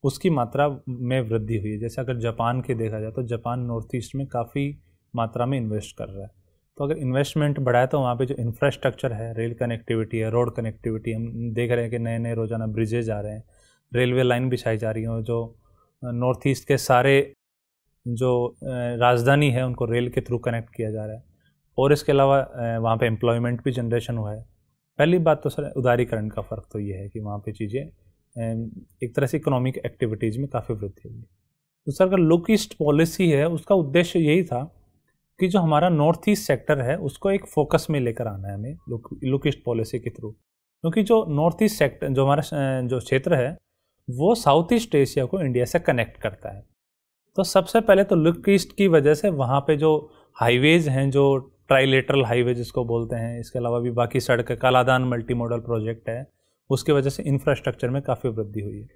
उसकी मात्रा में वृद्धि हुई है। जैसे अगर जापान के देखा जाए तो जापान नॉर्थ ईस्ट में काफ़ी मात्रा में इन्वेस्ट कर रहा है। तो अगर इन्वेस्टमेंट बढ़ा है तो वहाँ पे जो इंफ्रास्ट्रक्चर है, रेल कनेक्टिविटी है, रोड कनेक्टिविटी, हम देख रहे हैं कि नए नए रोज़ाना ब्रिजेज आ रहे हैं, रेलवे लाइन बिछाई जा रही हैं, जो नॉर्थ ईस्ट के सारे जो राजधानी है उनको रेल के थ्रू कनेक्ट किया जा रहा है। और इसके अलावा वहाँ पे एम्प्लॉयमेंट भी जनरेशन हुआ है। पहली बात तो सर उदारीकरण का फ़र्क तो ये है कि वहाँ पे चीज़ें एक तरह से इकोनॉमिक एक्टिविटीज़ में काफ़ी वृद्धि हुई। तो सर अगर लुक ईस्ट पॉलिसी है, उसका उद्देश्य यही था कि जो हमारा नॉर्थ ईस्ट सेक्टर है उसको एक फोकस में लेकर आना है हमें लुक ईस्ट पॉलिसी के थ्रू। क्योंकि जो नॉर्थ ईस्ट सेक्टर, जो हमारा जो क्षेत्र है, वो साउथ ईस्ट एशिया को इंडिया से कनेक्ट करता है। तो सबसे पहले तो लुक ईस्ट की वजह से वहाँ पे जो हाईवेज़ हैं, जो ट्राइलेटरल हाईवे जिसको बोलते हैं, इसके अलावा भी बाकी सड़क, कालादान मल्टी मॉडल प्रोजेक्ट है, उसकी वजह से इंफ्रास्ट्रक्चर में काफ़ी वृद्धि हुई है।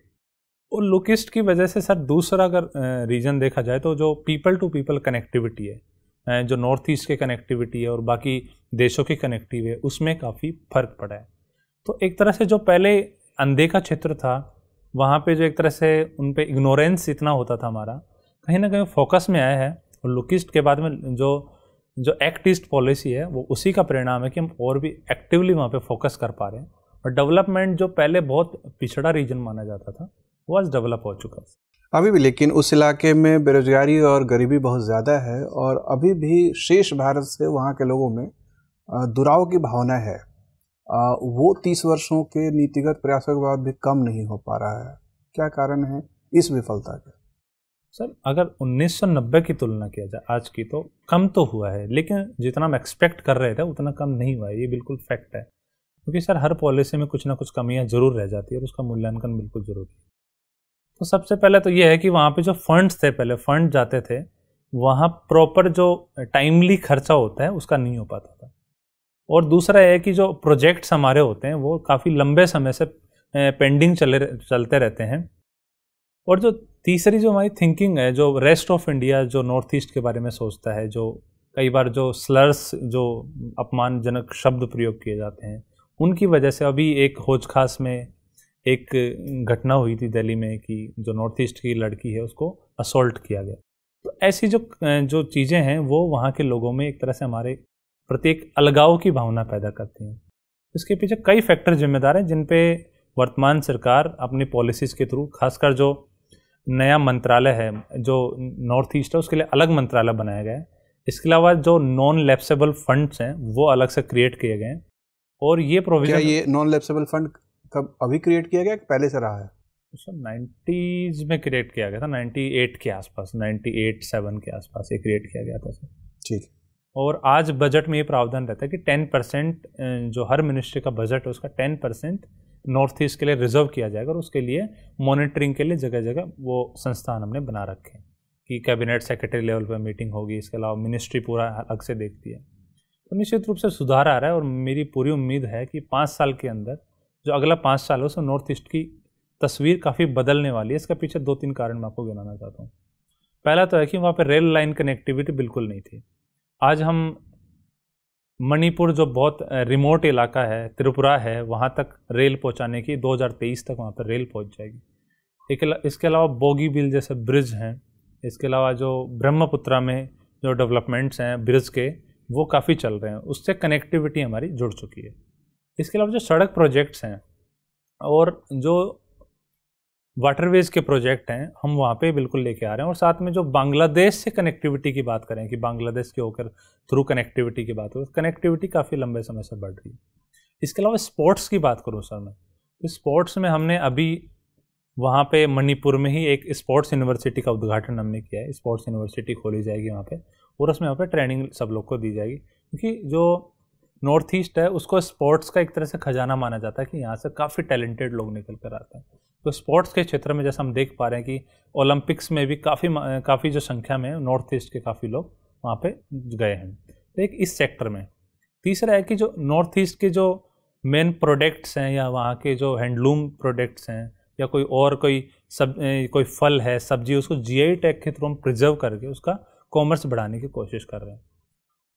और लुक ईस्ट की वजह से सर दूसरा अगर रीजन देखा जाए तो जो पीपल टू पीपल कनेक्टिविटी है, जो नॉर्थ ईस्ट के कनेक्टिविटी है और बाकी देशों की कनेक्टिविटी है, उसमें काफ़ी फ़र्क पड़ा है। तो एक तरह से जो पहले अनदेखा क्षेत्र था, वहाँ पे जो एक तरह से उन पे इग्नोरेंस इतना होता था हमारा, कहीं ना कहीं फोकस में आया है। और लुक ईस्ट के बाद में जो एक्ट ईस्ट पॉलिसी है, वो उसी का परिणाम है कि हम और भी एक्टिवली वहाँ पे फोकस कर पा रहे हैं। और डेवलपमेंट जो पहले बहुत पिछड़ा रीजन माना जाता था, वो आज डेवलप हो चुका है अभी भी। लेकिन उस इलाके में बेरोजगारी और गरीबी बहुत ज़्यादा है और अभी भी शेष भारत से वहाँ के लोगों में दुराव की भावना है। वो 30 वर्षों के नीतिगत प्रयासों के बाद भी कम नहीं हो पा रहा है। क्या कारण है इस विफलता के? सर अगर 1990 की तुलना किया जाए आज की, तो कम तो हुआ है, लेकिन जितना हम एक्सपेक्ट कर रहे थे उतना कम नहीं हुआ है। ये बिल्कुल फैक्ट है। क्योंकि सर हर पॉलिसी में कुछ ना कुछ कमियां जरूर रह जाती है और उसका मूल्यांकन बिल्कुल जरूरी है। तो सबसे पहले तो ये है कि वहाँ पे जो फंड्स थे, पहले फंड जाते थे, वहाँ प्रॉपर जो टाइमली खर्चा होता है उसका नहीं हो पाता था। और दूसरा है कि जो प्रोजेक्ट्स हमारे होते हैं वो काफ़ी लंबे समय से पेंडिंग चलते रहते हैं। और जो तीसरी जो हमारी थिंकिंग है, जो रेस्ट ऑफ इंडिया जो नॉर्थ ईस्ट के बारे में सोचता है, जो कई बार जो स्लर्स, जो अपमानजनक शब्द प्रयोग किए जाते हैं, उनकी वजह से अभी एक होज खास में एक घटना हुई थी दिल्ली में कि जो नॉर्थ ईस्ट की लड़की है उसको असॉल्ट किया गया। तो ऐसी जो चीज़ें हैं वो वहाँ के लोगों में एक तरह से हमारे प्रति एक अलगाव की भावना पैदा करती हैं। इसके पीछे कई फैक्टर जिम्मेदार हैं जिन पे वर्तमान सरकार अपनी पॉलिसीज़ के थ्रू, खासकर जो नया मंत्रालय है जो नॉर्थ ईस्ट है उसके लिए अलग मंत्रालय बनाया गया है। इसके अलावा जो नॉन लैप्सेबल फंड्स हैं वो अलग से क्रिएट किए गए हैं। और ये प्रोविजन, क्या ये नॉन लैप्सेबल फंड कब अभी क्रिएट किया गया, पहले से रहा है? सर 90s में क्रिएट किया गया था, 98 के आसपास, 98-7 के आसपास ये क्रिएट किया गया था सर। ठीक। और आज बजट में ये प्रावधान रहता है कि 10% जो हर मिनिस्ट्री का बजट है उसका 10% नॉर्थ ईस्ट के लिए रिजर्व किया जाएगा। और उसके लिए मॉनिटरिंग के लिए जगह जगह वो संस्थान हमने बना रखे हैं कि कैबिनेट सेक्रेटरी लेवल पर मीटिंग होगी। इसके अलावा मिनिस्ट्री पूरा अलग से देखती है। तो निश्चित रूप से सुधार आ रहा है और मेरी पूरी उम्मीद है कि 5 साल के अंदर, जो अगला 5 साल है, उसमें नॉर्थ ईस्ट की तस्वीर काफ़ी बदलने वाली है। इसका पीछे 2-3 कारण मैं आपको गिनाना चाहता हूँ। पहला तो है कि वहाँ पर रेल लाइन कनेक्टिविटी बिल्कुल नहीं थी। आज हम मणिपुर जो बहुत रिमोट इलाका है, त्रिपुरा है, वहाँ तक रेल पहुँचाने की 2023 तक वहाँ पर रेल पहुँच जाएगी। इसके अलावा बोगीबील जैसे ब्रिज हैं, इसके अलावा जो ब्रह्मपुत्रा में जो डेवलपमेंट्स हैं ब्रिज के, वो काफ़ी चल रहे हैं, उससे कनेक्टिविटी हमारी जुड़ चुकी है। इसके अलावा जो सड़क प्रोजेक्ट्स हैं और जो वाटरवेज के प्रोजेक्ट हैं, हम वहाँ पे बिल्कुल लेके आ रहे हैं। और साथ में जो बांग्लादेश से कनेक्टिविटी की बात करें कि बांग्लादेश के होकर थ्रू कनेक्टिविटी की बात हो, कनेक्टिविटी काफ़ी लंबे समय से बढ़ रही है। इसके अलावा स्पोर्ट्स की बात करूँ सर मैं, तो स्पोर्ट्स में हमने अभी वहाँ पे मणिपुर में ही एक स्पोर्ट्स यूनिवर्सिटी का उद्घाटन हमने किया है। स्पोर्ट्स यूनिवर्सिटी खोली जाएगी वहाँ पे और उसमें वहाँ पे ट्रेनिंग सब लोग को दी जाएगी। क्योंकि जो नॉर्थ ईस्ट है उसको स्पोर्ट्स का एक तरह से खजाना माना जाता है कि यहाँ से काफ़ी टैलेंटेड लोग निकल कर आते हैं। तो स्पोर्ट्स के क्षेत्र में जैसा हम देख पा रहे हैं कि ओलंपिक्स में भी काफ़ी जो संख्या में नॉर्थ ईस्ट के काफ़ी लोग वहाँ पे गए हैं। तो एक इस सेक्टर में। तीसरा है कि जो नॉर्थ ईस्ट के जो मेन प्रोडक्ट्स हैं या वहाँ के जो हैंडलूम प्रोडक्ट्स हैं या कोई फल है, सब्जी, उसको जीआई टैग के थ्रू हम प्रिजर्व करके उसका कॉमर्स बढ़ाने की कोशिश कर रहे हैं।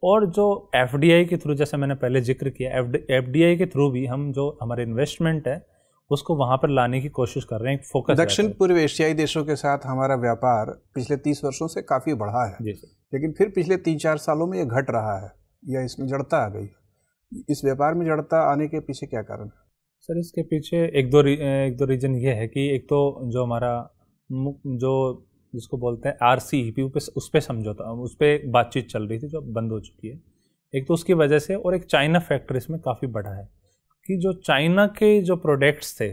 और जो एफडीआई के थ्रू, जैसे मैंने पहले जिक्र किया, एफडीआई के थ्रू भी हम जो हमारे इन्वेस्टमेंट है उसको वहाँ पर लाने की कोशिश कर रहे हैं। फोकस दक्षिण पूर्व एशियाई देशों के साथ हमारा व्यापार पिछले 30 वर्षों से काफ़ी बढ़ा है, लेकिन फिर पिछले 3-4 सालों में ये घट रहा है या इसमें जड़ता आ गई। इस व्यापार में जड़ता आने के पीछे क्या कारण है? सर इसके पीछे एक दो रीज़न ये है कि एक तो जो हमारा जो जिसको बोलते हैं RCEP, उस पर समझौता, उस पर बातचीत चल रही थी जो बंद हो चुकी है। एक तो उसकी वजह से, और एक चाइना फैक्टर इसमें काफ़ी बड़ा है कि जो चाइना के जो प्रोडक्ट्स थे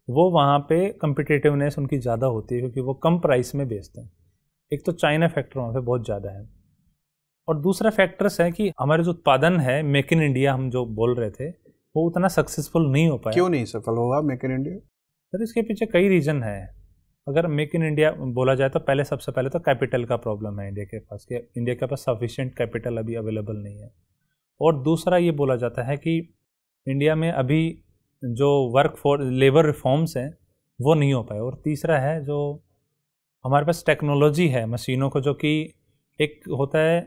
वो वहाँ पे कम्पिटिटिवनेस उनकी ज़्यादा होती है क्योंकि वो कम प्राइस में बेचते हैं। एक तो चाइना फैक्टर वहाँ पे बहुत ज़्यादा है, और दूसरा फैक्टर्स है कि हमारे जो उत्पादन है, मेक इन इंडिया हम जो बोल रहे थे, वो उतना सक्सेसफुल नहीं हो पाया। क्यों नहीं सफल हुआ मेक इन इंडिया? सर इसके पीछे कई रीज़न है। अगर मेक इन इंडिया बोला जाए तो सबसे पहले तो कैपिटल का प्रॉब्लम है इंडिया के पास, कि इंडिया के पास सफिशिएंट कैपिटल अभी अवेलेबल नहीं है। और दूसरा ये बोला जाता है कि इंडिया में अभी जो लेबर रिफॉर्म्स हैं वो नहीं हो पाए। और तीसरा है जो हमारे पास टेक्नोलॉजी है मशीनों को, जो कि एक होता है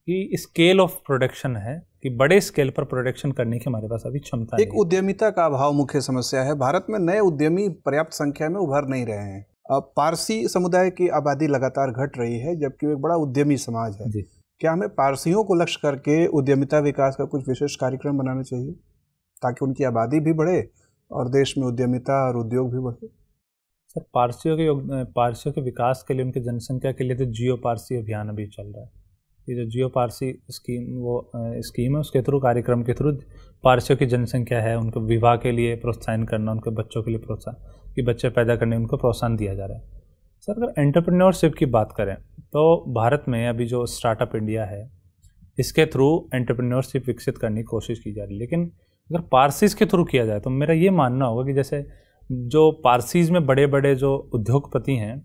कि स्केल ऑफ प्रोडक्शन है, कि बड़े स्केल पर प्रोडक्शन करने की हमारे पास अभी क्षमता नहीं है। एक उद्यमिता का अभाव मुख्य समस्या है। भारत में नए उद्यमी पर्याप्त संख्या में उभर नहीं रहे हैं। अब पारसी समुदाय की आबादी लगातार घट रही है, जबकि एक बड़ा उद्यमी समाज है। क्या हमें पारसियों को लक्ष्य करके उद्यमिता विकास का कुछ विशेष कार्यक्रम बनाना चाहिए ताकि उनकी आबादी भी बढ़े और देश में उद्यमिता और उद्योग भी बढ़े? सर पारसियों के विकास के लिए, उनकी जनसंख्या के लिए तो जियो पारसी अभियान अभी चल रहा है। ये जो जियो पारसी स्कीम है, उसके थ्रू, कार्यक्रम के थ्रू पारसियों की जनसंख्या है उनको विवाह के लिए प्रोत्साहन करना, उनके बच्चों के लिए प्रोत्साहन, कि बच्चे पैदा करने उनको प्रोत्साहन दिया जा रहा है। सर अगर एंटरप्रेन्योरशिप की बात करें तो भारत में अभी जो स्टार्टअप इंडिया है, इसके थ्रू एंटरप्रेन्योरशिप विकसित करने की कोशिश की जा रही है। लेकिन अगर पारसीज के थ्रू किया जाए तो मेरा ये मानना होगा कि जैसे जो पारसीज में बड़े बड़े जो उद्योगपति हैं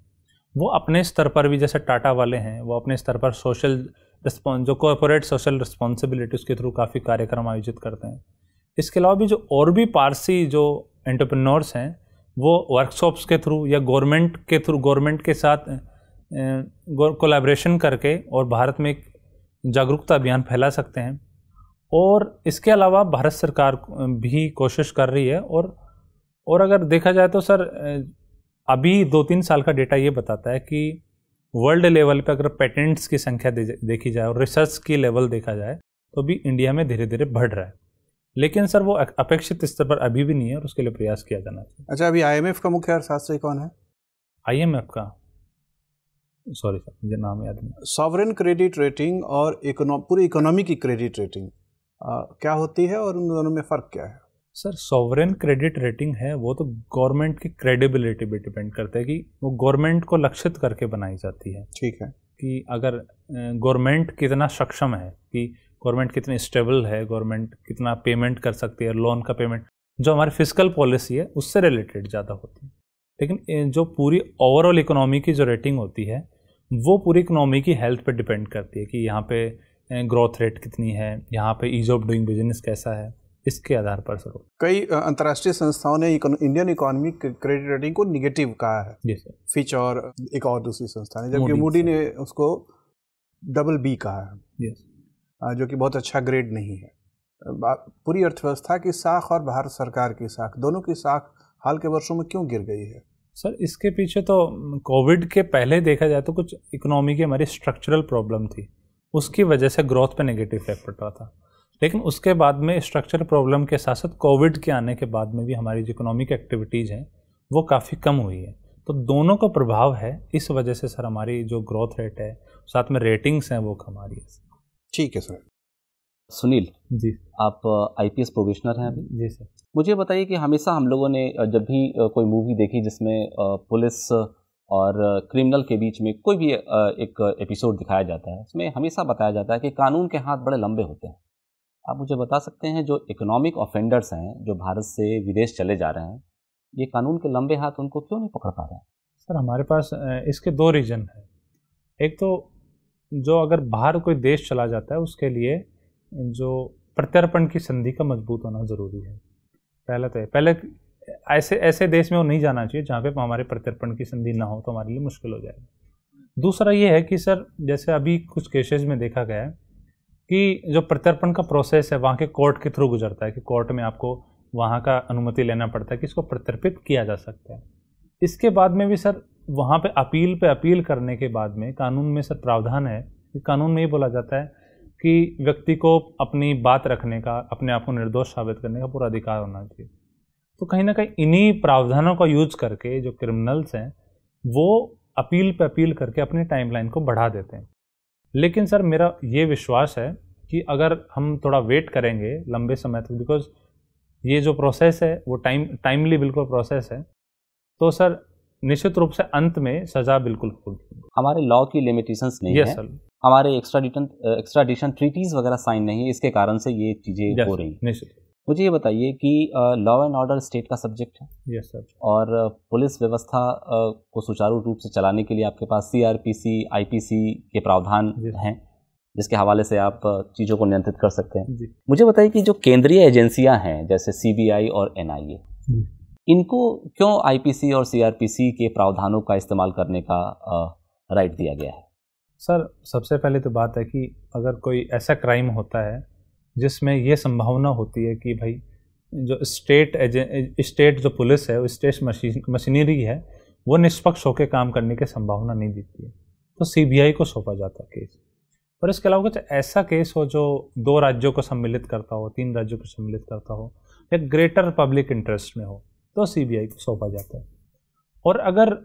वो अपने स्तर पर भी, जैसे टाटा वाले हैं, वो अपने स्तर पर जो कॉर्पोरेट सोशल रिस्पॉन्सिबिलिटी, उसके थ्रू काफ़ी कार्यक्रम आयोजित करते हैं। इसके अलावा भी जो और भी पारसी जो एंटरप्रेन्योर्स हैं वो वर्कशॉप्स के थ्रू या गवर्नमेंट के साथ कोलैबोरेशन करके और भारत में एक जागरूकता अभियान फैला सकते हैं। और इसके अलावा भारत सरकार भी कोशिश कर रही है। और अगर देखा जाए तो सर अभी 2-3 साल का डेटा ये बताता है कि वर्ल्ड लेवल पे अगर पेटेंट्स की संख्या देखी जाए और रिसर्च की लेवल देखा जाए तो भी इंडिया में धीरे धीरे बढ़ रहा है। लेकिन सर वो अपेक्षित स्तर पर अभी भी नहीं है और उसके लिए प्रयास किया जाना चाहिए। अच्छा, अभी IMF का मुख्य अर्थशास्त्री कौन है? IMF का, सॉरी सर मुझे नाम याद नहीं। सॉवरेन क्रेडिट रेटिंग और पूरी इकोनॉमी की क्रेडिट रेटिंग क्या होती है और उन दोनों में फ़र्क क्या है? सर सॉवरेन क्रेडिट रेटिंग है वो तो गवर्नमेंट की क्रेडिबिलिटी पे डिपेंड करता है कि वो गवर्नमेंट को लक्षित करके बनाई जाती है। ठीक है, कि अगर गवर्नमेंट कितना सक्षम है, कि गवर्नमेंट कितनी स्टेबल है, गवर्नमेंट कितना पेमेंट कर सकती है, लोन का पेमेंट, जो हमारी फिस्कल पॉलिसी है उससे रिलेटेड ज़्यादा होती है। लेकिन जो पूरी ओवरऑल इकोनॉमी की जो रेटिंग होती है वो पूरी इकोनॉमी की हेल्थ पे डिपेंड करती है कि यहाँ पे ग्रोथ रेट कितनी है, यहाँ पे ईज ऑफ डूइंग बिजनेस कैसा है, इसके आधार पर सर। कई अंतर्राष्ट्रीय संस्थाओं ने इंडियन इकोनॉमी क्रेडिट रेटिंग को निगेटिव कहा है। जी सर। फिच और एक और दूसरी संस्था ने, जबकि मूडी ने उसको BB कहा है। यस। जो कि बहुत अच्छा ग्रेड नहीं है। पूरी अर्थव्यवस्था की साख और भारत सरकार की साख, दोनों की साख हाल के वर्षों में क्यों गिर गई है? सर इसके पीछे तो कोविड के पहले देखा जाए तो कुछ इकोनॉमी की हमारी स्ट्रक्चरल प्रॉब्लम थी, उसकी वजह से ग्रोथ पे नेगेटिव इफेक्ट पड़ रहा था। लेकिन उसके बाद में स्ट्रक्चरल प्रॉब्लम के साथ साथ कोविड के आने के बाद में भी हमारी जो इकोनॉमिक एक्टिविटीज़ हैं वो काफ़ी कम हुई है। तो दोनों का प्रभाव है, इस वजह से सर हमारी जो ग्रोथ रेट है साथ में रेटिंग्स हैं वो कम आ रही है। ठीक है सर। सुनील जी, आप IPS प्रोबेशनर हैं अभी। जी सर। मुझे बताइए कि हमेशा हम लोगों ने जब भी कोई मूवी देखी जिसमें पुलिस और क्रिमिनल के बीच में कोई भी एक एपिसोड दिखाया जाता है, उसमें हमेशा बताया जाता है कि कानून के हाथ बड़े लंबे होते हैं। आप मुझे बता सकते हैं जो इकोनॉमिक ऑफेंडर्स हैं जो भारत से विदेश चले जा रहे हैं, ये कानून के लंबे हाथ उनको क्यों नहीं पकड़ पा रहे हैं? सर हमारे पास इसके 2 रीज़न है। एक तो जो अगर बाहर कोई देश चला जाता है उसके लिए जो प्रत्यर्पण की संधि का मजबूत होना जरूरी है। पहले तो पहले ऐसे देश में वो नहीं जाना चाहिए जहाँ पे हमारे प्रत्यर्पण की संधि ना हो, तो हमारे लिए मुश्किल हो जाएगा। दूसरा ये है कि सर जैसे अभी कुछ केसेस में देखा गया है कि जो प्रत्यर्पण का प्रोसेस है वहाँ के कोर्ट के थ्रू गुजरता है, कि कोर्ट में आपको वहाँ का अनुमति लेना पड़ता है कि इसको प्रत्यर्पित किया जा सकता है। इसके बाद में भी सर वहाँ पे अपील करने के बाद में कानून में सर प्रावधान है कि कानून में ये बोला जाता है कि व्यक्ति को अपनी बात रखने का, अपने आप को निर्दोष साबित करने का पूरा अधिकार होना चाहिए। तो कहीं ना कहीं इन्हीं प्रावधानों का यूज करके जो क्रिमिनल्स हैं वो अपील करके अपनी टाइमलाइन को बढ़ा देते हैं। लेकिन सर मेरा ये विश्वास है कि अगर हम थोड़ा वेट करेंगे लंबे समय तक, बिकॉज ये जो प्रोसेस है वो टाइमली बिल्कुल प्रोसेस है, तो सर निश्चित रूप से अंत में सजा बिल्कुल होगी। हमारे लॉ की लिमिटेशंस नहीं है, हमारे एक्स्ट्राडिशन ट्रीटीज वगैरह साइन नहीं है, इसके कारण से ये चीज़ें हो रही हैं। निश्चित। मुझे ये बताइए कि लॉ एंड ऑर्डर स्टेट का सब्जेक्ट है। Yes sir. और पुलिस व्यवस्था को सुचारू रूप से चलाने के लिए आपके पास CRPC, IPC के प्रावधान हैं, जिसके हवाले से आप चीज़ों को नियंत्रित कर सकते हैं। मुझे बताइए कि जो केंद्रीय एजेंसियां हैं जैसे CBI और NIA, इनको क्यों IPC और CRPC के प्रावधानों का इस्तेमाल करने का राइट दिया गया है? सर सबसे पहले तो बात है कि अगर कोई ऐसा क्राइम होता है जिसमें ये संभावना होती है कि भाई जो स्टेट जो पुलिस है, वो स्टेट मशीनरी है, वो निष्पक्ष होकर काम करने की संभावना नहीं देती है, तो CBI को सौंपा जाता है केस। और इसके अलावा कुछ ऐसा केस हो जो 2 राज्यों को सम्मिलित करता हो, 3 राज्यों को सम्मिलित करता हो, या ग्रेटर पब्लिक इंटरेस्ट में हो, तो CBI को सौंपा जाता है। और अगर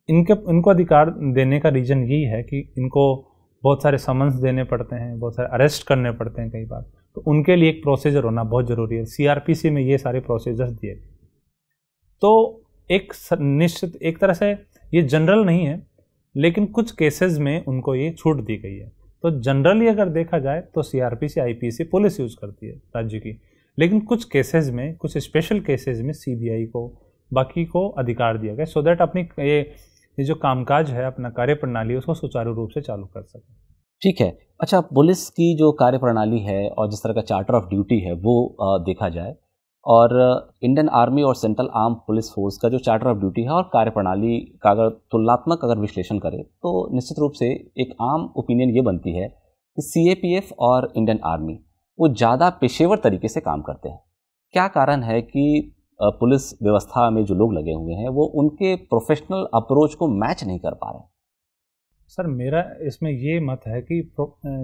इनको अधिकार देने का रीज़न यही है कि इनको बहुत सारे समन्स देने पड़ते हैं, बहुत सारे अरेस्ट करने पड़ते हैं कई बार, तो उनके लिए एक प्रोसीजर होना बहुत ज़रूरी है। CRPC में ये सारे प्रोसीजर्स दिए। तो एक निश्चित एक तरह से ये जनरल नहीं है, लेकिन कुछ केसेस में उनको ये छूट दी गई है। तो जनरली अगर देखा जाए तो CRPC, IPC पुलिस यूज़ करती है राज्य की, लेकिन कुछ केसेस में, कुछ स्पेशल केसेस में CBI को, बाकी को अधिकार दिया गया, सो दैट अपनी ये जो कामकाज है, अपना कार्य प्रणाली, उसको सुचारू रूप से चालू कर सकें। ठीक है। अच्छा, पुलिस की जो कार्य प्रणाली है और जिस तरह का चार्टर ऑफ ड्यूटी है वो देखा जाए, और इंडियन आर्मी और सेंट्रल आर्म पुलिस फोर्स का जो चार्टर ऑफ ड्यूटी है और कार्य प्रणाली का अगर तुलनात्मक विश्लेषण करें तो निश्चित रूप से एक आम ओपिनियन ये बनती है कि CAPF और इंडियन आर्मी वो ज़्यादा पेशेवर तरीके से काम करते हैं। क्या कारण है कि पुलिस व्यवस्था में जो लोग लगे हुए हैं वो उनके प्रोफेशनल अप्रोच को मैच नहीं कर पा रहे? सर मेरा इसमें ये मत है कि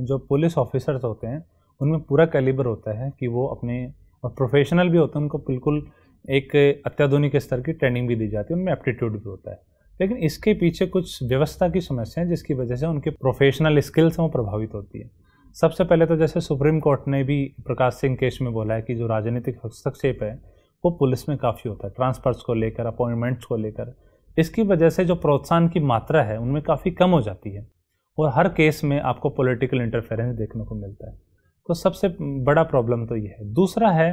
जो पुलिस ऑफिसर्स होते हैं उनमें पूरा कैलिबर होता है कि वो अपने, और प्रोफेशनल भी होते हैं, उनको बिल्कुल एक अत्याधुनिक स्तर की ट्रेनिंग भी दी जाती है, उनमें एप्टीट्यूड भी होता है। लेकिन इसके पीछे कुछ व्यवस्था की समस्या है जिसकी वजह से उनके प्रोफेशनल स्किल्स वो प्रभावित होती है। सबसे पहले तो जैसे सुप्रीम कोर्ट ने भी प्रकाश सिंह केस में बोला है कि जो राजनीतिक हस्तक्षेप है वो पुलिस में काफ़ी होता है, ट्रांसफर्स को लेकर, अपॉइंटमेंट्स को लेकर। इसकी वजह से जो प्रोत्साहन की मात्रा है उनमें काफ़ी कम हो जाती है, और हर केस में आपको पॉलिटिकल इंटरफेरेंस देखने को मिलता है। तो सबसे बड़ा प्रॉब्लम तो ये है। दूसरा है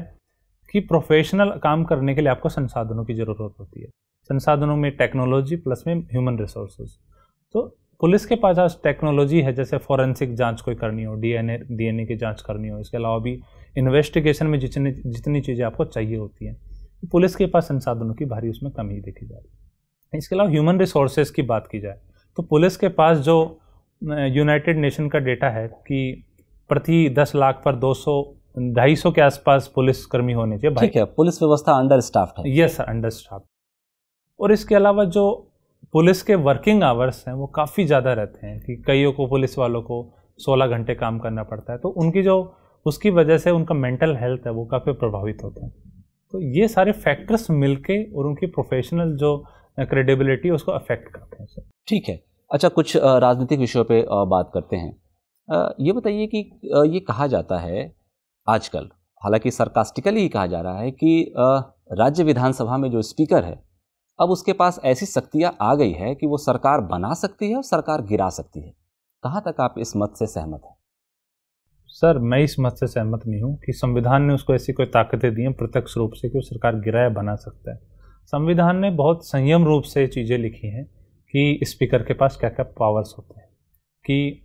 कि प्रोफेशनल काम करने के लिए आपको संसाधनों की ज़रूरत होती है। संसाधनों में टेक्नोलॉजी प्लस में ह्यूमन रिसोर्सेज। तो पुलिस के पास आज टेक्नोलॉजी है, जैसे फॉरेंसिक जांच कोई करनी हो, DNA की जांच करनी हो, इसके अलावा भी इन्वेस्टिगेशन में जितनी चीज़ें आपको चाहिए होती हैं, पुलिस के पास संसाधनों की भारी उसमें कमी दिखी जा रही है। इसके अलावा ह्यूमन रिसोर्सेज की बात की जाए तो पुलिस के पास जो यूनाइटेड नेशन का डेटा है कि प्रति 10 लाख पर 200-250 के आसपास पुलिस कर्मी होने चाहिए। ठीक है, पुलिस व्यवस्था अंडर स्टाफ्ड है। Yes sir, under staffed. और इसके अलावा जो पुलिस के वर्किंग आवर्स हैं वो काफ़ी ज़्यादा रहते हैं कि कईयों को, पुलिस वालों को 16 घंटे काम करना पड़ता है, तो उनकी जो उसकी वजह से उनका मेंटल हेल्थ है वो काफ़ी प्रभावित होता है। तो ये सारे फैक्टर्स मिलके और उनकी प्रोफेशनल जो क्रेडिबिलिटी उसको अफेक्ट करते हैं सर। ठीक है। अच्छा, कुछ राजनीतिक विषयों पे बात करते हैं। ये बताइए कि ये कहा जाता है आजकल, हालांकि सरकास्टिकली ही कहा जा रहा है कि राज्य विधानसभा में जो स्पीकर है अब उसके पास ऐसी शक्तियां आ गई है कि वो सरकार बना सकती है और सरकार गिरा सकती है। कहाँ तक आप इस मत से सहमत हैं? सर मैं इस मत से सहमत नहीं हूँ कि संविधान ने उसको ऐसी कोई ताकतें दी हैं प्रत्यक्ष रूप से कि वो सरकार गिराया बना सकता है। संविधान ने बहुत संयम रूप से चीज़ें लिखी हैं कि स्पीकर के पास क्या क्या पावर्स होते हैं, कि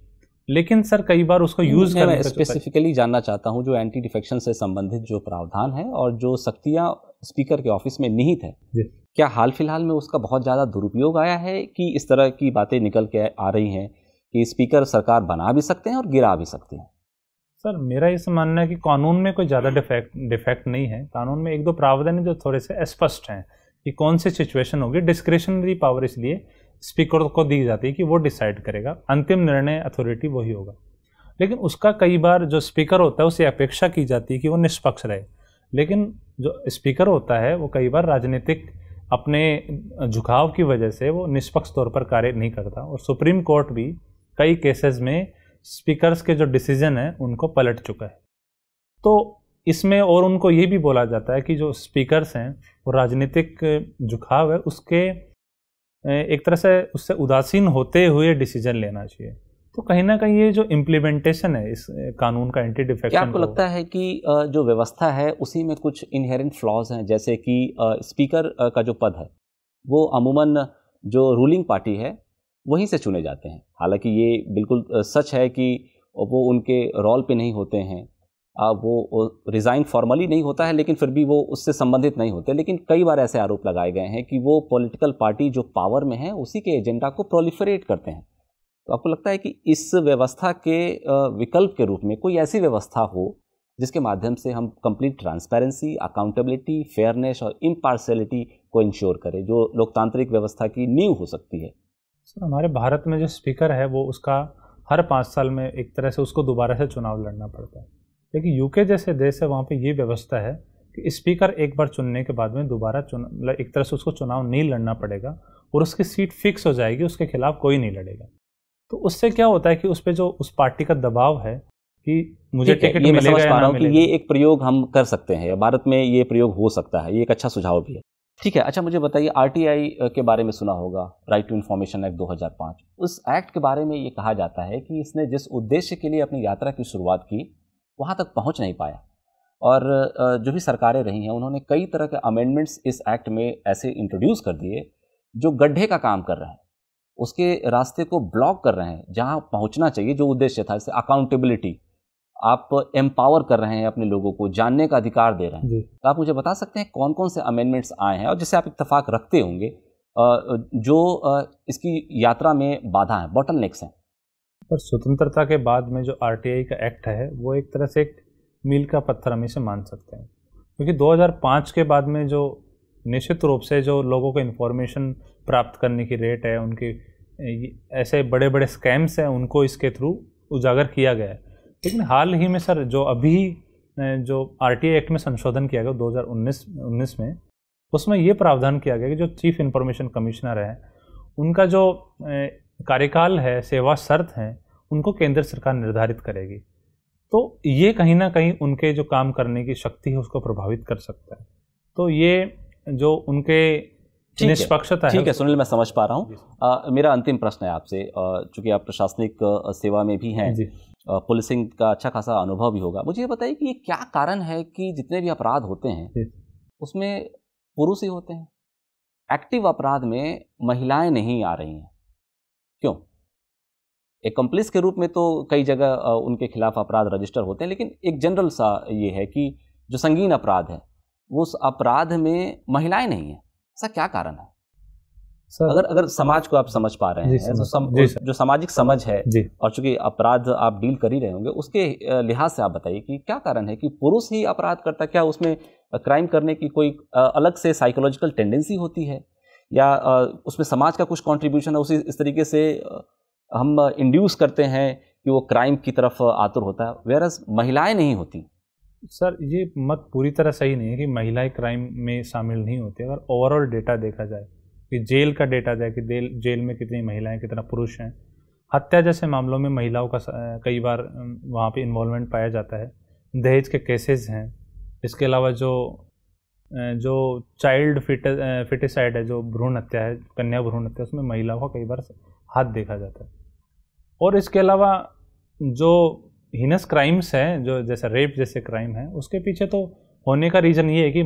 लेकिन सर कई बार उसको यूज़ करने मैं स्पेसिफिकली जानना चाहता हूँ जो एंटी डिफेक्शन से संबंधित जो प्रावधान है और जो सख्तियाँ स्पीकर के ऑफिस में निहित है, क्या हाल फिलहाल में उसका बहुत ज़्यादा दुरुपयोग आया है कि इस तरह की बातें निकल के आ रही हैं कि स्पीकर सरकार बना भी सकते हैं और गिरा भी सकते हैं? सर मेरा ये मानना है कि कानून में कोई ज़्यादा डिफेक्ट नहीं है। कानून में एक दो प्रावधान है जो थोड़े से अस्पष्ट हैं कि कौन सी सिचुएशन होगी। डिस्क्रिशनरी पावर इसलिए स्पीकर को दी जाती है कि वो डिसाइड करेगा, अंतिम निर्णय अथॉरिटी वही होगा। लेकिन उसका कई बार जो स्पीकर होता है उससे अपेक्षा की जाती है कि वो निष्पक्ष रहे, लेकिन जो स्पीकर होता है वो कई बार राजनीतिक अपने झुकाव की वजह से वो निष्पक्ष तौर पर कार्य नहीं करता। और सुप्रीम कोर्ट भी कई केसेस में स्पीकर्स के जो डिसीजन है उनको पलट चुका है। तो इसमें और उनको ये भी बोला जाता है कि जो स्पीकर्स हैं वो राजनीतिक झुकाव है उसके एक तरह से उससे उदासीन होते हुए डिसीजन लेना चाहिए। तो कहीं ना कहीं ये जो इम्प्लीमेंटेशन है इस कानून का एंटी डिफेक्शन, क्या आपको लगता है कि जो व्यवस्था है उसी में कुछ इनहेरेंट फ्लॉज हैं, जैसे कि स्पीकर का जो पद है वो अमूमन जो रूलिंग पार्टी है वहीं से चुने जाते हैं। हालांकि ये बिल्कुल सच है कि वो उनके रोल पे नहीं होते हैं, वो रिज़ाइन फॉर्मली नहीं होता है, लेकिन फिर भी वो उससे संबंधित नहीं होते। लेकिन कई बार ऐसे आरोप लगाए गए हैं कि वो पॉलिटिकल पार्टी जो पावर में है उसी के एजेंडा को प्रोलिफरेट करते हैं। तो आपको लगता है कि इस व्यवस्था के विकल्प के रूप में कोई ऐसी व्यवस्था हो जिसके माध्यम से हम कंप्लीट ट्रांसपेरेंसी, अकाउंटेबिलिटी, फेयरनेस और इम्पार्शियलिटी को इंश्योर करें, जो लोकतांत्रिक व्यवस्था की नींव हो सकती है? सर हमारे भारत में जो स्पीकर है वो उसका हर 5 साल में एक तरह से उसको दोबारा से चुनाव लड़ना पड़ता है। लेकिन यूके जैसे देश है वहाँ पे ये व्यवस्था है कि स्पीकर एक बार चुनने के बाद में दोबारा एक तरह से उसको चुनाव नहीं लड़ना पड़ेगा और उसकी सीट फिक्स हो जाएगी, उसके खिलाफ कोई नहीं लड़ेगा। तो उससे क्या होता है कि उस पर जो उस पार्टी का दबाव है कि मुझे टिकट मिलेगा या ना मिलेगा। ये एक प्रयोग हम कर सकते हैं, भारत में ये प्रयोग हो सकता है, ये एक अच्छा सुझाव भी है। ठीक है, अच्छा मुझे बताइए, आरटीआई के बारे में सुना होगा, राइट टू इन्फॉर्मेशन एक्ट 2005। उस एक्ट के बारे में ये कहा जाता है कि इसने जिस उद्देश्य के लिए अपनी यात्रा की शुरुआत की वहाँ तक पहुँच नहीं पाया, और जो भी सरकारें रही हैं उन्होंने कई तरह के अमेंडमेंट्स इस एक्ट में ऐसे इंट्रोड्यूस कर दिए जो गड्ढे का काम कर रहे हैं, उसके रास्ते को ब्लॉक कर रहे हैं जहाँ पहुँचना चाहिए, जो उद्देश्य था। जैसे अकाउंटेबिलिटी, आप एम्पावर कर रहे हैं अपने लोगों को, जानने का अधिकार दे रहे हैं। तो आप मुझे बता सकते हैं कौन कौन से अमेंडमेंट्स आए हैं और जिससे आप इत्तेफाक रखते होंगे जो इसकी यात्रा में बाधा है, बॉटलनेक्स हैं? पर स्वतंत्रता के बाद में जो आरटीआई का एक्ट है वो एक तरह से एक मील का पत्थर हम इसे मान सकते हैं, क्योंकि 2005 के बाद में जो निश्चित रूप से जो लोगों को इन्फॉर्मेशन प्राप्त करने की रेट है, उनके ऐसे बड़े बड़े स्कैम्स हैं उनको इसके थ्रू उजागर किया गया है। लेकिन हाल ही में सर जो अभी जो आरटीआई एक्ट में संशोधन किया गया 2019 में, उसमें ये प्रावधान किया गया कि जो चीफ इंफॉर्मेशन कमिश्नर है उनका जो कार्यकाल है, सेवा शर्त हैं, उनको केंद्र सरकार निर्धारित करेगी। तो ये कहीं ना कहीं उनके जो काम करने की शक्ति है उसको प्रभावित कर सकता है। तो ये जो उनके निष्पक्षता है। ठीक है सुनील, मैं समझ पा रहा हूँ। मेरा अंतिम प्रश्न है आपसे, चूँकि आप प्रशासनिक सेवा में भी हैं, पुलिसिंग का अच्छा खासा अनुभव भी होगा, मुझे ये बताइए कि ये क्या कारण है कि जितने भी अपराध होते हैं उसमें पुरुष ही होते हैं, एक्टिव अपराध में महिलाएं नहीं आ रही हैं, क्यों? एक्कम्प्लिस के रूप में तो कई जगह उनके खिलाफ अपराध रजिस्टर होते हैं, लेकिन एक जनरल सा ये है कि जो संगीन अपराध है उस अपराध में महिलाएं नहीं हैं, ऐसा क्या कारण है? अगर समाज को आप समझ पा रहे हैं, तो जो सामाजिक समझ है, और चूंकि अपराध आप डील कर ही रहे होंगे, उसके लिहाज से आप बताइए कि क्या कारण है कि पुरुष ही अपराध करता? क्या उसमें क्राइम करने की कोई अलग से साइकोलॉजिकल टेंडेंसी होती है, या उसमें समाज का कुछ कंट्रीब्यूशन है, उसी इस तरीके से हम इंड्यूस करते हैं कि वो क्राइम की तरफ आतुर होता है, वेरस महिलाएं नहीं होती? सर ये मत पूरी तरह सही नहीं है कि महिलाएं क्राइम में शामिल नहीं होती। अगर ओवरऑल डेटा देखा जाए कि जेल का डेटा जाए कि जेल में कितनी महिलाएं कितना पुरुष हैं, हत्या जैसे मामलों में महिलाओं का कई बार वहाँ पे इन्वॉल्वमेंट पाया जाता है, दहेज के केसेस हैं, इसके अलावा जो चाइल्ड फिटिसाइड है, जो भ्रूण हत्या है, कन्या भ्रूण हत्या, उसमें महिलाओं का कई बार हाथ देखा जाता है। और इसके अलावा जो हीनस क्राइम्स हैं, जो जैसे रेप जैसे क्राइम है, उसके पीछे तो होने का रीज़न ये है कि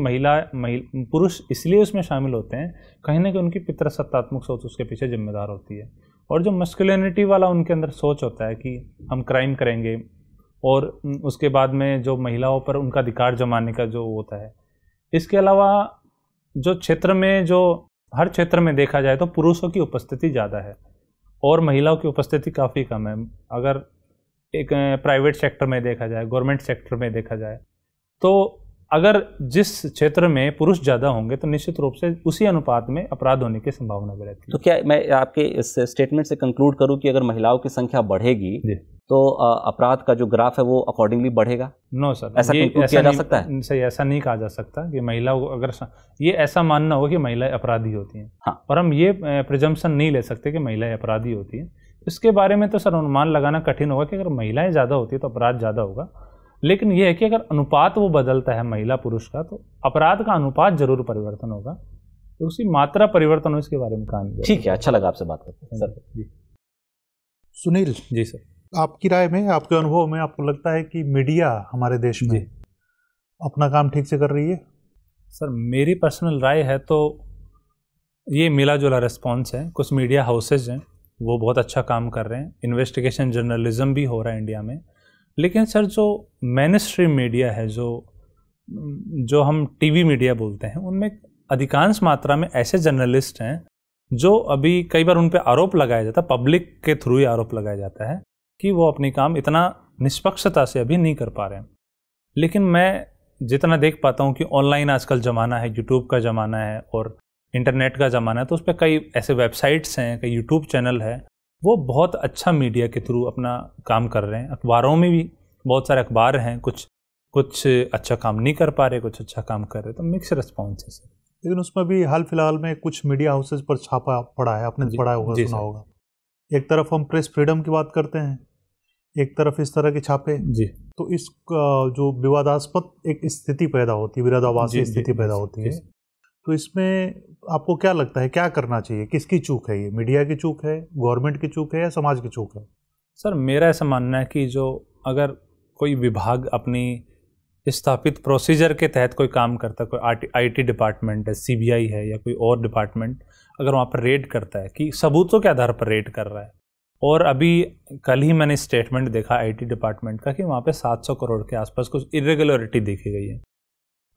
पुरुष इसलिए उसमें शामिल होते हैं, कहीं ना कहीं उनकी पितृसत्तात्मक सोच उसके पीछे जिम्मेदार होती है। और जो मस्कुलिनिटी वाला उनके अंदर सोच होता है कि हम क्राइम करेंगे और उसके बाद में जो महिलाओं पर उनका अधिकार जमाने का जो होता है। इसके अलावा जो क्षेत्र में, जो हर क्षेत्र में देखा जाए तो पुरुषों की उपस्थिति ज़्यादा है और महिलाओं की उपस्थिति काफ़ी कम है। अगर एक प्राइवेट सेक्टर में देखा जाए, गवर्नमेंट सेक्टर में देखा जाए, तो अगर जिस क्षेत्र में पुरुष ज़्यादा होंगे तो निश्चित रूप से उसी अनुपात में अपराध होने की संभावना भी रहती है। तो क्या मैं आपके इस स्टेटमेंट से कंक्लूड करूं कि अगर महिलाओं की संख्या बढ़ेगी तो अपराध का जो ग्राफ है वो अकॉर्डिंगली बढ़ेगा? नो सर, ऐसा कंक्लूड किया जा सकता है? सही, ऐसा नहीं कहा जा सकता कि महिलाओं को, अगर ये ऐसा मानना होगा कि महिलाएं अपराधी होती हैं। हाँ। और हम ये प्रिजम्पशन नहीं ले सकते कि महिलाएं अपराधी होती हैं। इसके बारे में तो सर अनुमान लगाना कठिन होगा कि अगर महिलाएं ज़्यादा होती है तो अपराध ज़्यादा होगा। लेकिन यह है कि अगर अनुपात वो बदलता है महिला पुरुष का, तो अपराध का अनुपात जरूर परिवर्तन होगा। तो उसी मात्रा परिवर्तन हो, इसके बारे में कहा नहीं। ठीक है, अच्छा लगा आपसे बात करके सर। जी सुनील जी सर, आपकी राय में, आपके अनुभव में आपको लगता है कि मीडिया हमारे देश में अपना काम ठीक से कर रही है? सर मेरी पर्सनल राय है तो ये मिला जुला रिस्पॉन्स है। कुछ मीडिया हाउसेज हैं वो बहुत अच्छा काम कर रहे हैं, इन्वेस्टिगेशन जर्नलिज्म भी हो रहा है इंडिया में। लेकिन सर जो मेन स्ट्रीम मीडिया है, जो हम टीवी मीडिया बोलते हैं, उनमें अधिकांश मात्रा में ऐसे जर्नलिस्ट हैं जो अभी कई बार उन पे आरोप लगाया जाता है, पब्लिक के थ्रू ही आरोप लगाया जाता है कि वो अपनी काम इतना निष्पक्षता से अभी नहीं कर पा रहे हैं। लेकिन मैं जितना देख पाता हूँ कि ऑनलाइन आजकल ज़माना है, यूट्यूब का ज़माना है और इंटरनेट का ज़माना है, तो उस पर कई ऐसे वेबसाइट्स हैं, कई यूट्यूब चैनल है, वो बहुत अच्छा मीडिया के थ्रू अपना काम कर रहे हैं। अखबारों में भी बहुत सारे अखबार हैं, कुछ अच्छा काम नहीं कर पा रहे, कुछ अच्छा काम कर रहे, तो मिक्स रिस्पॉन्स है सर। लेकिन उसमें भी हाल फिलहाल में कुछ मीडिया हाउसेज पर छापा पड़ा है, आपने पढ़ा होगा, सुना होगा। एक तरफ हम प्रेस फ्रीडम की बात करते हैं, एक तरफ इस तरह के छापे जी। तो इस जो विवादास्पद एक स्थिति पैदा होती है, विरोधाभासी स्थिति पैदा होती है, तो इसमें आपको क्या लगता है क्या करना चाहिए? किसकी चूक है ये? मीडिया की चूक है, गवर्नमेंट की चूक है या समाज की चूक है? सर मेरा ऐसा मानना है कि जो अगर कोई विभाग अपनी स्थापित प्रोसीजर के तहत कोई काम करता है, कोई आईटी डिपार्टमेंट है, सीबीआई है या कोई और डिपार्टमेंट, अगर वहाँ पर रेड करता है कि सबूतों के आधार पर रेड कर रहा है, और अभी कल ही मैंने स्टेटमेंट देखा आईटी डिपार्टमेंट का कि वहाँ पे 700 करोड़ के आसपास कुछ इरेगुलरिटी देखी गई है।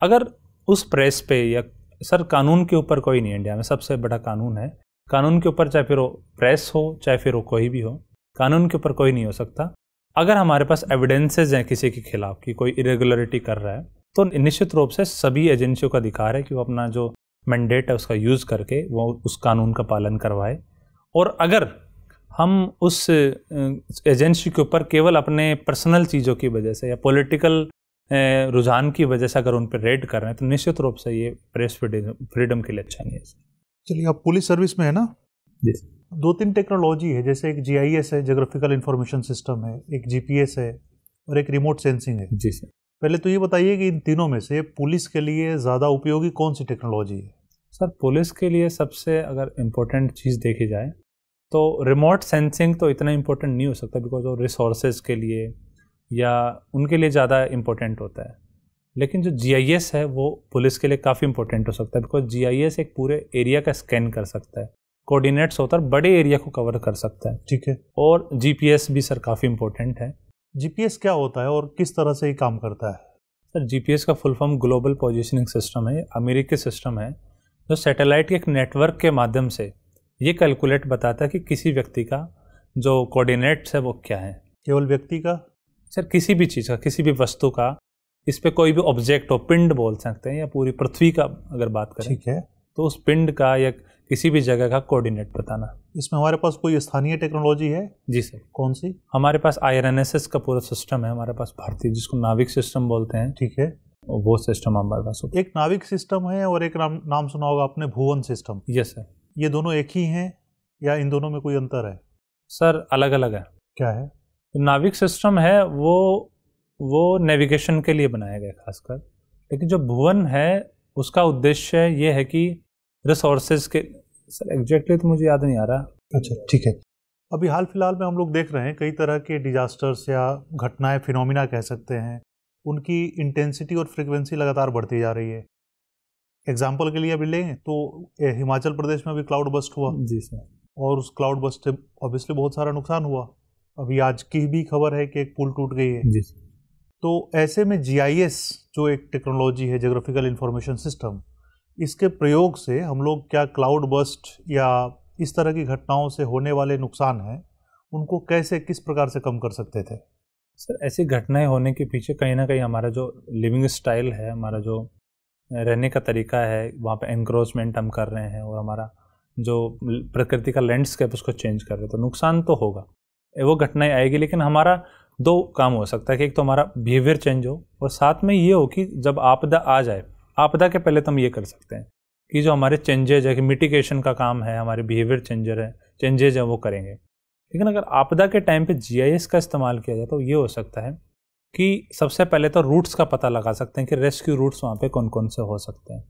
अगर उस प्रेस पे, या सर कानून के ऊपर कोई नहीं है इंडिया में, सबसे बड़ा कानून है, कानून के ऊपर चाहे फिर वो प्रेस हो चाहे फिर वो कोई भी हो, कानून के ऊपर कोई नहीं हो सकता। अगर हमारे पास एविडेंसेज हैं किसी के खिलाफ कि कोई इरेगुलरिटी कर रहा है, तो निश्चित रूप से सभी एजेंसियों का अधिकार है कि वो अपना जो मैंडेट है उसका यूज़ करके वो उस कानून का पालन करवाए। और अगर हम उस एजेंसी के ऊपर केवल अपने पर्सनल चीज़ों की वजह से या पॉलिटिकल रुझान की वजह से अगर उन पर रेड कर रहे हैं, तो निश्चित रूप से ये प्रेस फ्रीडम के लिए अच्छा नहीं है। चलिए, आप पुलिस सर्विस में है ना? जी। 2-3 टेक्नोलॉजी है, जैसे एक GIS है, जोग्राफिकल इंफॉर्मेशन सिस्टम है, एक GPS है और एक रिमोट सेंसिंग है। जी सर। पहले तो ये बताइए कि इन तीनों में से पुलिस के लिए ज़्यादा उपयोगी कौन सी टेक्नोलॉजी है? सर पुलिस के लिए सबसे अगर इम्पोर्टेंट चीज़ देखी जाए तो रिमोट सेंसिंग तो इतना इम्पोर्टेंट नहीं हो सकता, बिकॉज वो रिसोर्सेज के लिए या उनके लिए ज़्यादा इम्पोर्टेंट होता है। लेकिन जो GIS है वो पुलिस के लिए काफ़ी इम्पोर्टेंट हो सकता है, बिकॉज GIS एक पूरे एरिया का स्कैन कर सकता है, कोऑर्डिनेट्स होता है, बड़े एरिया को कवर कर सकता है। ठीक है। और GPS भी सर काफ़ी इम्पोर्टेंट है। GPS क्या होता है और किस तरह से ये काम करता है? सर GPS का full form global positioning system है, अमेरिकी सिस्टम है, जो सैटेलाइट के एक नेटवर्क के माध्यम से ये कैलकुलेट बताता है कि किसी व्यक्ति का जो कोऑर्डिनेट्स है वो क्या है। केवल व्यक्ति का? सर किसी भी चीज़ का, किसी भी वस्तु का, इस पे कोई भी ऑब्जेक्ट हो, पिंड बोल सकते हैं, या पूरी पृथ्वी का अगर बात करें, ठीक है, तो उस पिंड का या किसी भी जगह का कोऑर्डिनेट बताना। इसमें हमारे पास कोई स्थानीय टेक्नोलॉजी है? जी सर। कौन सी? हमारे पास IRNSS का पूरा सिस्टम है, हमारे पास भारतीय, जिसको नाविक सिस्टम बोलते हैं। ठीक है, वो सिस्टम हमारे पास। एक नाविक सिस्टम है और एक नाम सुना होगा आपने, भुवन सिस्टम। Yes sir. ये दोनों एक ही हैं या इन दोनों में कोई अंतर है? सर अलग अलग है। क्या है? नाविक सिस्टम है वो नेविगेशन के लिए बनाया गया खासकर, लेकिन जो भुवन है उसका उद्देश्य ये है कि रिसोर्सेज के, सर एग्जैक्टली तो मुझे याद नहीं आ रहा। अच्छा ठीक है। अभी हाल फिलहाल में हम लोग देख रहे हैं कई तरह के डिजास्टर्स या घटनाएं, फिनोमिना कह सकते हैं, उनकी इंटेंसिटी और फ्रिक्वेंसी लगातार बढ़ती जा रही है। एग्जाम्पल के लिए अभी लें तो हिमाचल प्रदेश में अभी क्लाउड बस्ट हुआ। जी सर। और उस क्लाउड बस्ट से ऑब्वियसली बहुत सारा नुकसान हुआ। अभी आज की भी खबर है कि एक पुल टूट गई है जी। तो ऐसे में GIS जो एक टेक्नोलॉजी है, जियोग्राफिकल इंफॉर्मेशन सिस्टम, इसके प्रयोग से हम लोग क्या क्लाउड बस्ट या इस तरह की घटनाओं से होने वाले नुकसान हैं उनको कैसे किस प्रकार से कम कर सकते थे? सर ऐसी घटनाएं होने के पीछे कहीं ना कहीं हमारा जो लिविंग स्टाइल है, हमारा जो रहने का तरीका है, वहाँ पे एनक्रोचमेंट हम कर रहे हैं और हमारा जो प्रकृति का लैंडस्केप उसको चेंज कर रहे हैं, तो नुकसान तो होगा, वो घटनाएं आएगी। लेकिन हमारा दो काम हो सकता है कि एक तो हमारा बिहेवियर चेंज हो और साथ में ये हो कि जब आपदा आ जाए, आपदा के पहले तो हम ये कर सकते हैं कि जो हमारे चेंजेज है कि मिटिगेशन का काम है, हमारे बिहेवियर चेंजेज है वो करेंगे। लेकिन अगर आपदा के टाइम पे GIS का इस्तेमाल किया जाए तो ये हो सकता है कि सबसे पहले तो रूट्स का पता लगा सकते हैं कि रेस्क्यू रूट्स वहाँ पे कौन कौन से हो सकते हैं।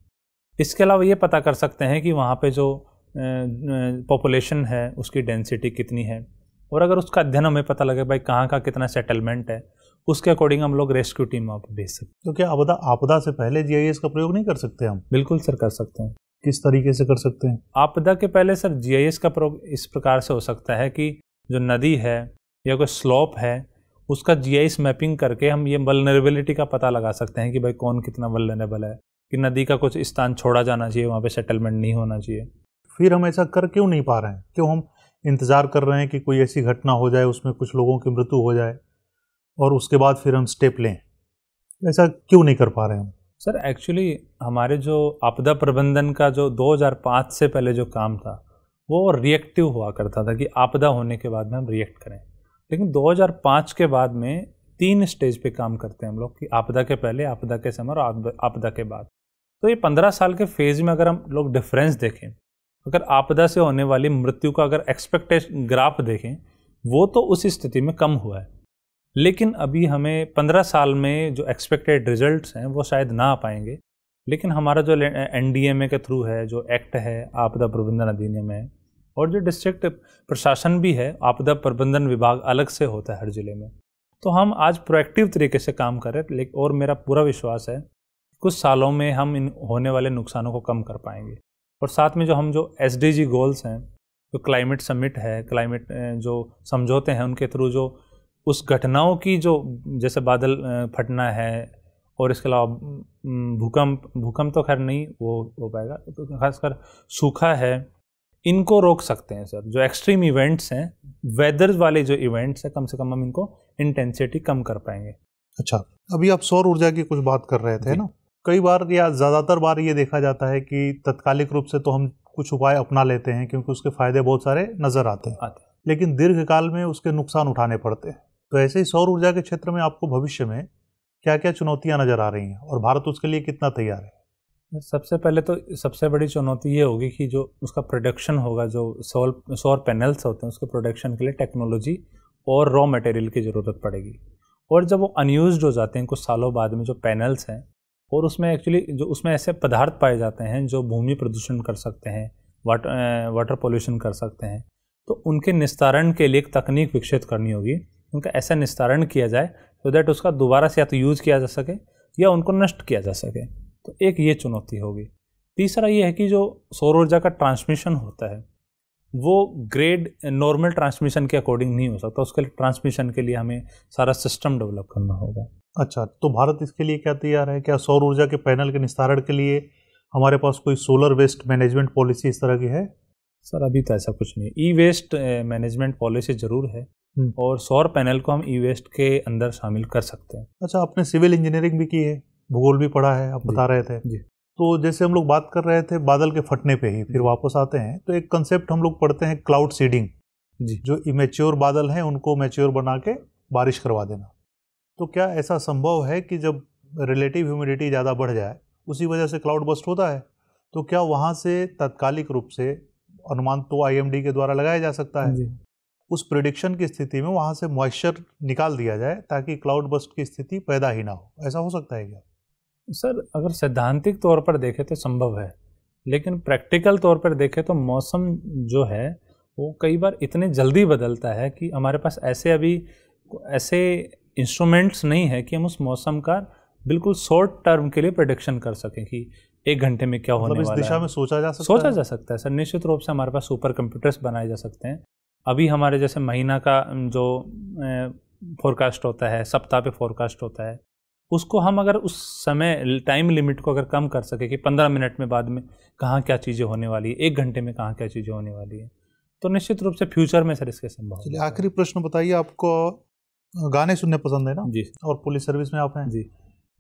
इसके अलावा ये पता कर सकते हैं कि वहाँ पे जो पॉपुलेशन है उसकी डेंसिटी कितनी है, और अगर उसका अध्ययन हमें पता लगे भाई कहाँ का कितना सेटलमेंट है, उसके अकॉर्डिंग हम लोग रेस्क्यू टीम वहाँ पर भेज सकते हैं। तो क्या आपदा से पहले GIS का प्रयोग नहीं कर सकते हम? बिल्कुल सर, कर सकते हैं। किस तरीके से कर सकते हैं? आपदा के पहले सर GIS का प्रयोग इस प्रकार से हो सकता है कि जो नदी है या कोई स्लोप है उसका GIS मैपिंग करके हम ये वल्नरेबिलिटी का पता लगा सकते हैं कि भाई कौन कितना वल्नरेबल है, कि नदी का कुछ स्थान छोड़ा जाना चाहिए, वहाँ पे सेटलमेंट नहीं होना चाहिए। फिर हम ऐसा कर क्यों नहीं पा रहे हैं? क्यों हम इंतज़ार कर रहे हैं कि कोई ऐसी घटना हो जाए, उसमें कुछ लोगों की मृत्यु हो जाए और उसके बाद फिर हम स्टेप लें? ऐसा क्यों नहीं कर पा रहे हैं हम? सर एक्चुअली हमारे जो आपदा प्रबंधन का जो 2005 से पहले जो काम था वो रिएक्टिव हुआ करता था कि आपदा होने के बाद में हम रिएक्ट करें। लेकिन 2005 के बाद में 3 स्टेज पे काम करते हैं हम लोग कि आपदा के पहले, आपदा के समय और आपदा के बाद। तो ये 15 साल के फेज में अगर हम लोग डिफरेंस देखें, अगर आपदा से होने वाली मृत्यु का अगर एक्सपेक्टेशन ग्राफ देखें, वो तो उस स्थिति में कम हुआ है। लेकिन अभी हमें 15 साल में जो एक्सपेक्टेड रिजल्ट्स हैं वो शायद ना आ पाएंगे। लेकिन हमारा जो NDMA के थ्रू है, जो एक्ट है आपदा प्रबंधन अधिनियम है, और जो डिस्ट्रिक्ट प्रशासन भी है, आपदा प्रबंधन विभाग अलग से होता है हर जिले में, तो हम आज प्रोएक्टिव तरीके से काम कर रहे हैं। और मेरा पूरा विश्वास है कुछ सालों में हम इन होने वाले नुकसानों को कम कर पाएंगे। और साथ में जो SDG गोल्स हैं, जो क्लाइमेट समिट है, क्लाइमेट जो समझौते हैं, उनके थ्रू जो उस घटनाओं की जो जैसे बादल फटना है और इसके अलावा भूकंप तो खैर नहीं वो हो पाएगा, तो खासकर सूखा है, इनको रोक सकते हैं सर। जो एक्सट्रीम इवेंट्स हैं, वेदर वाले जो इवेंट्स हैं, कम से कम हम इनको इंटेंसिटी कम कर पाएंगे। अच्छा, अभी आप सौर ऊर्जा की कुछ बात कर रहे थे ना? कई बार या ज़्यादातर बार ये देखा जाता है कि तात्कालिक रूप से तो हम कुछ उपाय अपना लेते हैं क्योंकि उसके फायदे बहुत सारे नज़र आते हैं, लेकिन दीर्घकाल में उसके नुकसान उठाने पड़ते हैं। तो ऐसे ही सौर ऊर्जा के क्षेत्र में आपको भविष्य में क्या क्या चुनौतियाँ नज़र आ रही हैं और भारत उसके लिए कितना तैयार है? सबसे पहले तो सबसे बड़ी चुनौती ये होगी कि जो उसका प्रोडक्शन होगा, जो सौर पैनल्स होते हैं, उसके प्रोडक्शन के लिए टेक्नोलॉजी और रॉ मटेरियल की ज़रूरत पड़ेगी। और जब वो अनयूज्ड हो जाते हैं कुछ सालों बाद में, जो पैनल्स हैं, और उसमें एक्चुअली जो उसमें ऐसे पदार्थ पाए जाते हैं जो भूमि प्रदूषण कर सकते हैं, वाटर पोल्यूशन कर सकते हैं, तो उनके निस्तारण के लिए एक तकनीक विकसित करनी होगी। उनका ऐसा निस्तारण किया जाए सो दैट उसका दोबारा से या तो यूज़ किया जा सके या उनको नष्ट किया जा सके। तो एक ये चुनौती होगी। तीसरा ये है कि जो सौर ऊर्जा का ट्रांसमिशन होता है वो ग्रेड नॉर्मल ट्रांसमिशन के अकॉर्डिंग नहीं हो सकता। उसके लिए ट्रांसमिशन के लिए हमें सारा सिस्टम डेवलप करना होगा। अच्छा, तो भारत इसके लिए क्या तैयार है? क्या सौर ऊर्जा के पैनल के निस्तारण के लिए हमारे पास कोई सोलर वेस्ट मैनेजमेंट पॉलिसी इस तरह की है? सर अभी तो ऐसा कुछ नहीं। ई वेस्ट मैनेजमेंट पॉलिसी ज़रूर है और सौर पैनल को हम ई वेस्ट के अंदर शामिल कर सकते हैं। अच्छा, आपने सिविल इंजीनियरिंग भी की है, भूगोल भी पढ़ा है, आप बता रहे थे जी। तो जैसे हम लोग बात कर रहे थे बादल के फटने पे ही फिर वापस आते हैं, तो एक कंसेप्ट हम लोग पढ़ते हैं क्लाउड सीडिंग जी, जो इमेच्योर बादल हैं उनको मैच्योर बना के बारिश करवा देना। तो क्या ऐसा संभव है कि जब रिलेटिव ह्यूमिडिटी ज़्यादा बढ़ जाए उसी वजह से क्लाउड बस्ट होता है, तो क्या वहाँ से तात्कालिक रूप से अनुमान तो IMD के द्वारा लगाया जा सकता है जी। उस प्रेडिक्शन की स्थिति में वहाँ से मॉइस्चर निकाल दिया जाए ताकि क्लाउड बस्ट की स्थिति पैदा ही ना हो? ऐसा हो सकता है क्या? सर अगर सैद्धांतिक तौर पर देखें तो संभव है, लेकिन प्रैक्टिकल तौर पर देखें तो मौसम जो है वो कई बार इतने जल्दी बदलता है कि हमारे पास ऐसे इंस्ट्रूमेंट्स नहीं है कि हम उस मौसम का बिल्कुल शॉर्ट टर्म के लिए प्रेडिक्शन कर सकें कि 1 घंटे में क्या होने वाला है। इस दिशा में सोचा जा सकता है सर। निश्चित रूप से हमारे पास सुपर कंप्यूटर्स बनाए जा सकते हैं। अभी हमारे जैसे महीना का जो फोरकास्ट होता है, सप्ताह पे फोरकास्ट होता है, उसको हम अगर उस समय टाइम लिमिट को अगर कम कर सके कि 15 मिनट में बाद में कहाँ क्या चीज़ें होने वाली है, 1 घंटे में कहाँ क्या चीज़ें होने वाली है, तो निश्चित रूप से फ्यूचर में सर इसके संभावना। चलिए आखिरी प्रश्न बताइए, आपको गाने सुनने पसंद है ना? जी। और पुलिस सर्विस में आप हैं जी।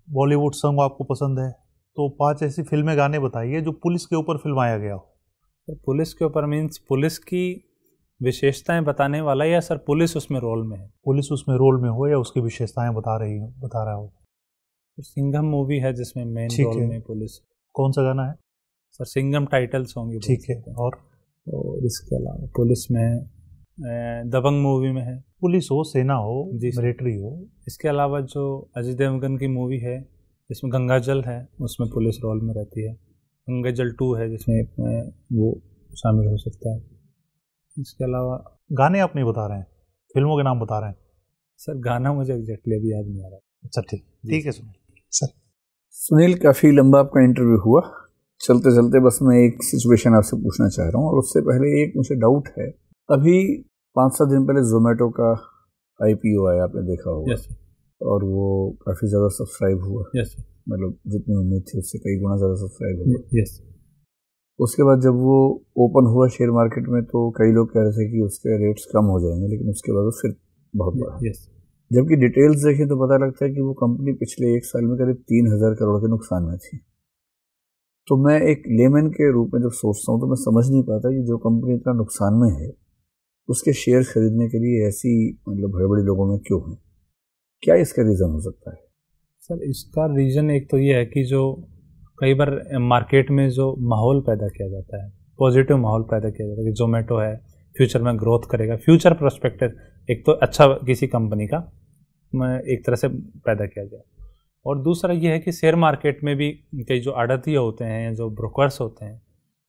बॉलीवुड सॉन्ग आपको पसंद है, तो 5 ऐसी फिल्में गाने बताइए जो पुलिस के ऊपर फिल्माया गया हो। सर पुलिस के ऊपर मीन्स पुलिस की विशेषताएं बताने वाला, या सर पुलिस उसमें रोल में है? पुलिस उसमें रोल में हो या उसकी विशेषताएं बता रहा हो। सिंघम मूवी है जिसमें मेन रोल में पुलिस। कौन सा गाना है? Sir Singham title song. ठीक है। और इसके अलावा पुलिस में दबंग मूवी में है। पुलिस हो, सेना हो, मिलिट्री हो। इसके अलावा जो अजय देवगन की मूवी है जिसमें गंगा जल है, उसमें पुलिस रोल में रहती है। गंगा जल 2 है जिसमें वो शामिल हो सकता है। इसके अलावा गाने आप नहीं बता रहे हैं, फिल्मों के नाम बता रहे हैं। सर गाना मुझे एग्जैक्टली अभी याद नहीं आ रहा। अच्छा ठीक है सर। सुनील, काफ़ी लंबा आपका इंटरव्यू हुआ। चलते चलते बस मैं एक सिचुएशन आपसे पूछना चाह रहा हूँ, और उससे पहले एक मुझे डाउट है। अभी 5-7 दिन पहले जोमेटो का IPO आया, आपने देखा होगा। yes, और वो काफ़ी ज़्यादा सब्सक्राइब हुआ। yes, मतलब जितनी उम्मीद थी उससे कई गुना ज़्यादा सब्सक्राइब हुआ। yes. उसके बाद जब वो ओपन हुआ शेयर मार्केट में, तो कई लोग कह रहे थे कि उसके रेट्स कम हो जाएंगे, लेकिन उसके बाद वो फिर बहुत बढ़ा। yes. जबकि डिटेल्स देखें तो पता लगता है कि वो कंपनी पिछले 1 साल में करीब 3000 करोड़ के नुकसान में थी। तो मैं एक लेमन के रूप में जब सोचता हूँ तो मैं समझ नहीं पाता कि जो कंपनी इतना नुकसान में है उसके शेयर खरीदने के लिए ऐसी मतलब बड़े बड़े लोगों में क्यों है? क्या इसका रीज़न हो सकता है? सर इसका रीज़न एक तो ये है कि जो कई बार मार्केट में जो माहौल पैदा किया जाता है, पॉजिटिव माहौल पैदा किया जाता है कि जोमेटो है फ्यूचर में ग्रोथ करेगा, फ्यूचर प्रोस्पेक्टिव एक तो अच्छा किसी कंपनी का एक तरह से पैदा किया जाए। और दूसरा ये है कि शेयर मार्केट में भी कई जो आड़तिया होते हैं, जो ब्रोकर्स होते हैं,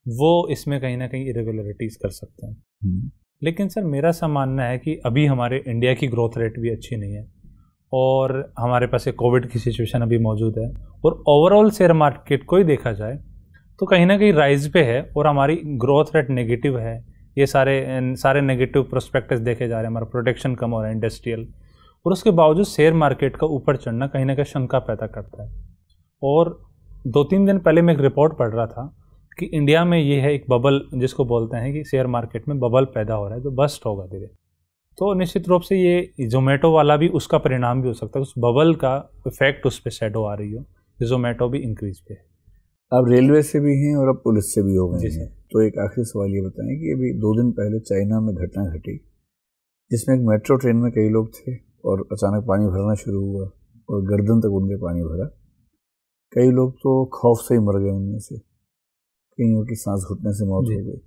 वो इसमें कहीं ना कहीं इरेगुलरिटीज़ कर सकते हैं। लेकिन सर मेरा सा मानना है कि अभी हमारे इंडिया की ग्रोथ रेट भी अच्छी नहीं है, और हमारे पास एक कोविड की सिचुएशन अभी मौजूद है, और ओवरऑल शेयर मार्केट को ही देखा जाए तो कहीं ना कहीं राइज पे है, और हमारी ग्रोथ रेट नेगेटिव है। ये सारे नेगेटिव प्रोस्पेक्टिव्स देखे जा रहे हैं, हमारा प्रोटेक्शन कम हो रहा है इंडस्ट्रियल, और उसके बावजूद शेयर मार्केट का ऊपर चढ़ना कहीं ना कहीं शंका पैदा करता है। और 2-3 दिन पहले मैं एक रिपोर्ट पढ़ रहा था कि इंडिया में ये है एक बबल, जिसको बोलते हैं कि शेयर मार्केट में बबल पैदा हो रहा है जो बस्ट होगा धीरे। तो निश्चित रूप से ये जोमेटो वाला भी उसका परिणाम भी हो सकता है, उस बबल का इफेक्ट उस पर शेडो आ रही हो, जोमेटो भी इंक्रीज पे है। अब रेलवे से भी हैं और अब पुलिस से भी हो गए हैं। तो एक आखिरी सवाल ये बताएं कि अभी 2 दिन पहले चाइना में घटना घटी जिसमें एक मेट्रो ट्रेन में कई लोग थे और अचानक पानी भरना शुरू हुआ और गर्दन तक उनके पानी भरा। कई लोग तो खौफ से ही मर गए, उनमें से कईयों की सांस घुटने से मौत हो गई।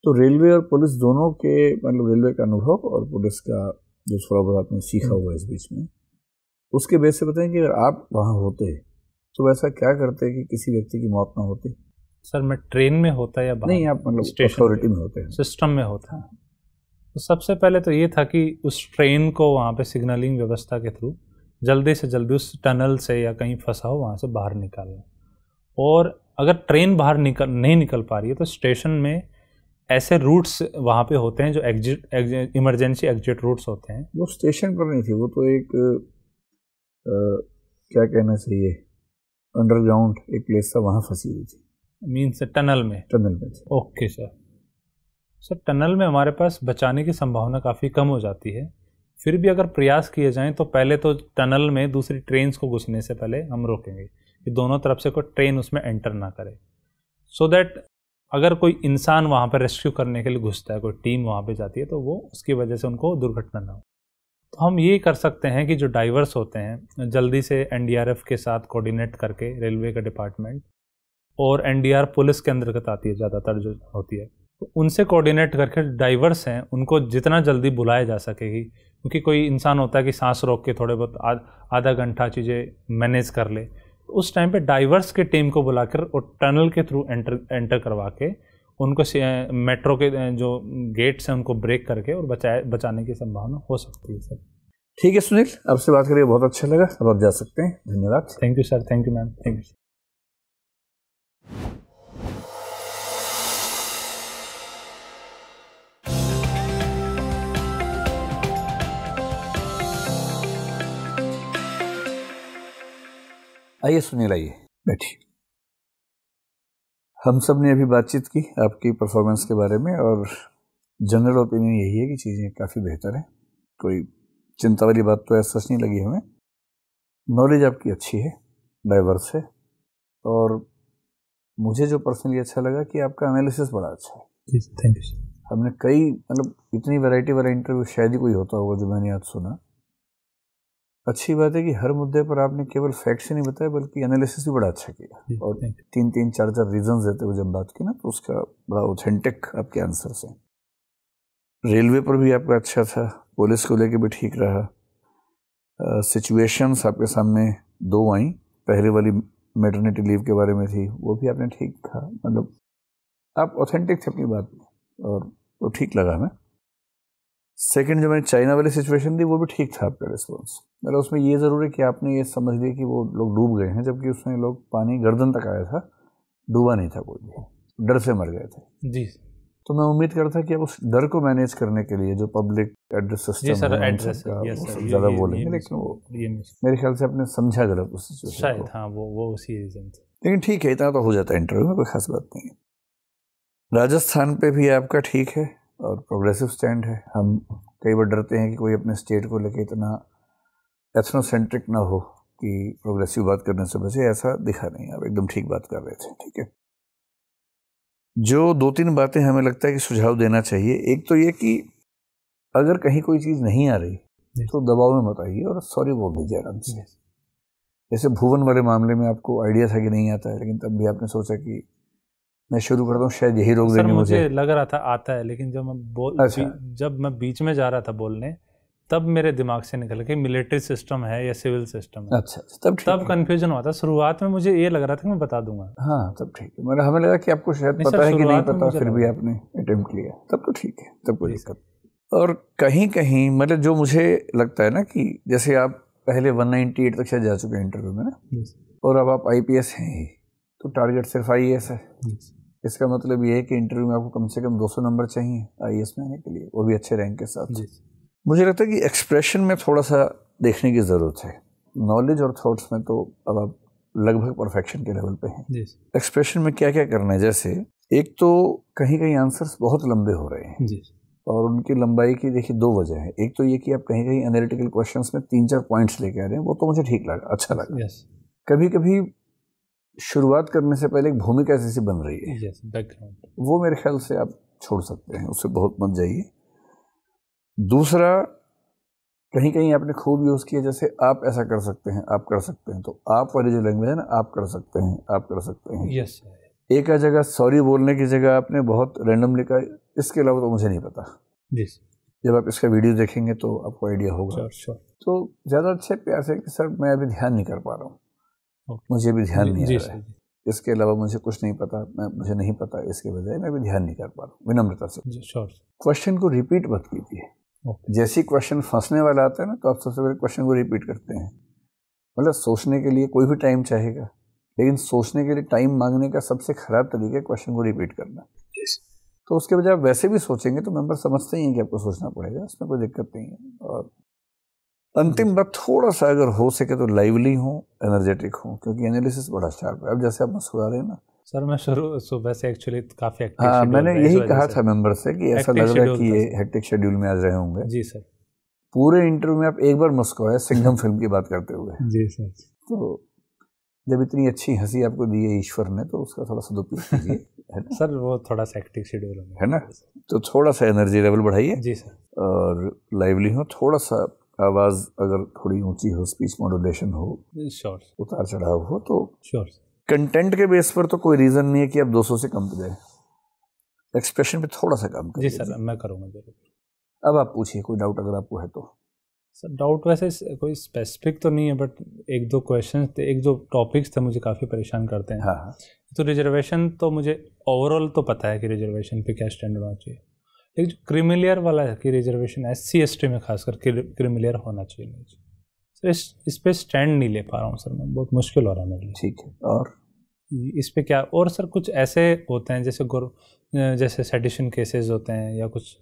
तो रेलवे और पुलिस दोनों के मतलब रेलवे का अनुभव और पुलिस का जो थोड़ा बहुत आपने सीखा हुआ इस बीच में, उसके बेस से बताएं कि अगर आप वहाँ होते तो वैसा क्या करते कि किसी व्यक्ति की मौत ना होती? सर मैं ट्रेन में होता या बाहर? नहीं, आप मतलब अथॉरिटी में होते हैं, सिस्टम में होता। तो सबसे पहले तो ये था कि उस ट्रेन को वहाँ पे सिग्नलिंग व्यवस्था के थ्रू जल्दी से जल्दी उस टनल से या कहीं फंसा हो वहाँ से बाहर निकालना। और अगर ट्रेन बाहर नहीं निकल पा रही है तो स्टेशन में ऐसे रूट्स वहाँ पे होते हैं जो इमरजेंसी एग्जिट रूट्स होते हैं। वो स्टेशन पर नहीं थी, वो तो एक क्या कहना चाहिए, अंडरग्राउंड एक प्लेस था, वहाँ फंसी हुई थी। मीन्स टनल में थी। ओके सर टनल में हमारे पास बचाने की संभावना काफ़ी कम हो जाती है। फिर भी अगर प्रयास किए जाएं तो पहले तो टनल में दूसरी ट्रेन को घुसने से पहले हम रोकेंगे कि दोनों तरफ से कोई ट्रेन उसमें एंटर ना करे, सो दैट अगर कोई इंसान वहाँ पर रेस्क्यू करने के लिए घुसता है, कोई टीम वहाँ पे जाती है, तो वो उसकी वजह से उनको दुर्घटना ना हो। तो हम ये कर सकते हैं कि जो डाइवर्स होते हैं जल्दी से NDRF के साथ कोऑर्डिनेट करके, रेलवे का डिपार्टमेंट और NDR पुलिस के अंतर्गत आती है ज़्यादातर जो होती है, तो उनसे कोऑर्डिनेट करके डाइवर्स हैं उनको जितना जल्दी बुलाया जा सकेगी। क्योंकि कोई इंसान होता है कि सांस रोक के थोड़े बहुत आधा घंटा चीज़ें मैनेज कर ले, तो उस टाइम पे डाइवर्स के टीम को बुलाकर और टनल के थ्रू एंटर करवा के उनको मेट्रो के जो गेट्स हैं उनको ब्रेक करके और बचाने की संभावना हो सकती है सर। ठीक है सुनील, आपसे बात करके बहुत अच्छा लगा। अब आप जा सकते हैं। धन्यवाद। Thank you sir. Thank you ma'am. Thank you. आइए सुनील, आइए बैठिए। हम सब ने अभी बातचीत की आपकी परफॉर्मेंस के बारे में और जनरल ओपिनियन यही है कि चीज़ें काफ़ी बेहतर हैं। कोई चिंता वाली बात तो ऐसा सच नहीं लगी हमें। नॉलेज आपकी अच्छी है, डाइवर्स है, और मुझे जो पर्सनली अच्छा लगा कि आपका एनालिसिस बड़ा अच्छा है। जी थैंक यू सर। हमने कई मतलब इतनी वैरायटी वाला इंटरव्यू शायद ही कोई होता होगा जो मैंने आज सुना। अच्छी बात है कि हर मुद्दे पर आपने केवल फैक्ट्स ही नहीं बताया बल्कि एनालिसिस भी बड़ा अच्छा किया, और 3-3, 4-4 रीजंस देते हुए जब बात की ना तो उसका बड़ा ऑथेंटिक आपके आंसर्स हैं। रेलवे पर भी आपका अच्छा था, पुलिस को लेके भी ठीक रहा। सिचुएशंस आपके सामने 2 आई। पहले वाली मैटरनिटी लीव के बारे में थी, वो भी आपने ठीक कहा। मतलब आप ऑथेंटिक थे अपनी बात में और वो ठीक लगा हमें। सेकंड जो मैंने चाइना वाली सिचुएशन थी वो भी ठीक था आपका रिस्पॉन्स। मतलब उसमें ये ज़रूर है कि आपने ये समझ लिया कि वो लोग डूब गए हैं, जबकि उसमें लोग पानी गर्दन तक आया था, डूबा नहीं था कोई भी, डर से मर गए थे। जी। तो मैं उम्मीद करता कि आप उस डर को मैनेज करने के लिए जो पब्लिक एड्रेस सिस्टम ज़्यादा बोलेंगे, लेकिन वो मेरे ख्याल से आपने समझा गलत उस सिचुएशन शायद को। हाँ, वो उसी रीजन थे। लेकिन ठीक है, इतना तो हो जाता है इंटरव्यू में, कोई खास बात नहीं है। राजस्थान पे भी आपका ठीक है और प्रोग्रेसिव स्टैंड है। हम कई बार डरते हैं कि कोई अपने स्टेट को लेके इतना एथनोसेंट्रिक ना हो कि प्रोग्रेसिव बात करने से बचे, ऐसा दिखा नहीं। आप एकदम ठीक बात कर रहे थे। ठीक है, जो 2-3 बातें हमें लगता है कि सुझाव देना चाहिए। एक तो ये कि अगर कहीं कोई चीज़ नहीं आ रही तो दबाव में मत आइए और सॉरी बोल दीजिए आराम से। जैसे भुवन वाले मामले में आपको आइडिया था कि नहीं आता है, लेकिन तब भी आपने सोचा कि मैं शुरू करता हूँ, शायद यही रोक देंगे मुझे लग रहा था आता है, लेकिन जब मैं बीच में जा रहा था बोलने, तब मेरे दिमाग से निकल कि मिलिट्री सिस्टम है या सिविल सिस्टम है। अच्छा, तब कंफ्यूजन हुआ था। शुरुआत में मुझे ये लग रहा था कि मैं बता दूंगा। हाँ, तब ठीक है। मतलब हमें लगा कि आपको शायद पता है कि नहीं पता, फिर भी आपने अटेम्प्ट किया, तब तो ठीक है, तब कोई दिक्कत। और कहीं कहीं मतलब जो मुझे लगता है ना कि जैसे आप पहले 198 तक शायद जा चुके हैं इंटरव्यू में ना, और अब आप IPS हैं ही, तो टारगेट सिर्फ IAS है। इसका मतलब ये है कि इंटरव्यू में आपको कम से कम 200 नंबर चाहिए IAS में आने के लिए, वो भी अच्छे रैंक के साथ। मुझे लगता है कि एक्सप्रेशन में थोड़ा सा देखने की ज़रूरत है। नॉलेज और थॉट्स में तो अब आप लगभग परफेक्शन के लेवल पे हैं। एक्सप्रेशन में क्या क्या करना है, जैसे एक तो कहीं कहीं आंसर्स बहुत लंबे हो रहे हैं और उनकी लंबाई की देखिए 2 वजह है। एक तो ये कि आप कहीं कहीं एनालिटिकल क्वेश्चंस में 3-4 पॉइंट्स लेके आ रहे हैं, वो तो मुझे ठीक लगा, अच्छा लगा। कभी कभी शुरुआत करने से पहले एक भूमिका जैसी बन रही है, बैकग्राउंड, वो मेरे ख्याल से आप छोड़ सकते हैं, उससे बहुत मत जाइए। दूसरा, कहीं कहीं आपने खूब यूज़ किया, जैसे आप ऐसा कर सकते हैं, आप कर सकते हैं, तो आप वाली जो लैंग्वेज है ना, आप कर सकते हैं, आप कर सकते हैं। यस। एक जगह सॉरी बोलने की जगह आपने बहुत रैंडम लिखा। इसके अलावा तो मुझे नहीं पता। जी, जब आप इसका वीडियो देखेंगे तो आपको आइडिया होगा। तो ज़्यादा अच्छे प्यार से कि सर मैं अभी ध्यान नहीं कर पा रहा हूँ, मुझे भी ध्यान नहीं आ रहा है, इसके अलावा मुझे कुछ नहीं पता, मुझे नहीं पता, इसके बजाय मैं भी ध्यान नहीं कर पा रहा हूँ, विनम्रता से। क्वेश्चन को रिपीट मत कीजिए। जैसे क्वेश्चन फंसने वाला आता है ना, तो आप सबसे पहले क्वेश्चन को रिपीट करते हैं। मतलब सोचने के लिए कोई भी टाइम चाहेगा, लेकिन सोचने के लिए टाइम मांगने का सबसे खराब तरीका है क्वेश्चन को रिपीट करना। तो उसके बजाय आप वैसे भी सोचेंगे तो मेंबर समझते ही हैं कि आपको सोचना पड़ेगा, उसमें कोई दिक्कत नहीं है। और अंतिम बात, थोड़ा सा अगर हो सके तो लाइवली हो, एनर्जेटिक हो, क्योंकि एनालिसिस बड़ा शार्प है। अब जैसे आप मुस्कुरा रहे हैं ना सर, मैं सुबह से एक्चुअली काफ़ी एक्टिव। हाँ, मैंने यही कहा था मेंबर से कि ऐसा लग रहा है कि ये हेक्टिक शेड्यूल में आज रहे होंगे। जी सर। पूरे इंटरव्यू में आप एक बार मुस्कुराए सिंघम फिल्म की बात करते हुए। जी सर। तो जब इतनी अच्छी हंसी आपको दी है ईश्वर ने, तो उसका थोड़ा सदुपयोग कीजिए, है ना सर। वो थोड़ा सा एक्टिव शेड्यूल है ना, तो थोड़ा सा एनर्जी लेवल बढ़ाइए। जी सर। और लाइवली हो, थोड़ा सा आवाज़ अगर थोड़ी ऊंची हो, स्पीच मॉड्यूलेशन हो, श्योर, उतार चढ़ाव हो, तो श्योर। कंटेंट के बेस पर तो कोई रीज़न नहीं है कि आप 200 से कम पे जाए। एक्सप्रेशन पे थोड़ा सा काम करिए। जी सर, मैं करूँगा जरूर। अब आप पूछिए, कोई डाउट अगर आपको है तो। सर डाउट वैसे कोई स्पेसिफिक तो नहीं है, बट 1-2 क्वेश्चन थे, 1-2 टॉपिक्स थे मुझे काफ़ी परेशान करते हैं। हाँ। तो रिजर्वेशन तो मुझे ओवरऑल तो पता है कि रिजर्वेशन पे क्या स्टैंड होना चाहिए, लेकिन जो क्रीमिलियर वाला है कि रिजर्वेशन SC/ST में खासकर क्रीमिलियर होना चाहिए नहीं सर, इस पे स्टैंड नहीं ले पा रहा हूँ सर मैं, बहुत मुश्किल हो रहा है मेरे लिए। ठीक है, और इस पे क्या, और सर कुछ ऐसे होते हैं जैसे सेडिशन केसेस होते हैं, या कुछ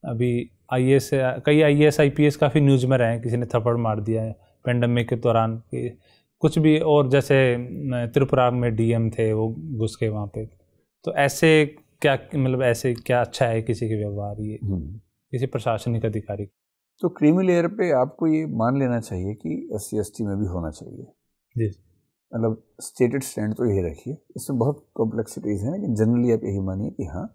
अभी कई IAS IPS काफ़ी न्यूज़ में रहे हैं, किसी ने थप्पड़ मार दिया है पेंडेमिक के दौरान, कुछ भी, और जैसे त्रिपुरा में DM थे वो घुस के वहाँ पे, तो ऐसे क्या, मतलब ऐसे क्या अच्छा है किसी के व्यवहार, ये किसी प्रशासनिक अधिकारी? तो क्रीमी लेयर पे आपको ये मान लेना चाहिए कि SC/ST में भी होना चाहिए जी, मतलब स्टेटेड स्टैंड तो यही रखिए। इसमें बहुत कॉम्प्लेक्सिटीज़ हैं, लेकिन जनरली आप यही मानिए कि हाँ,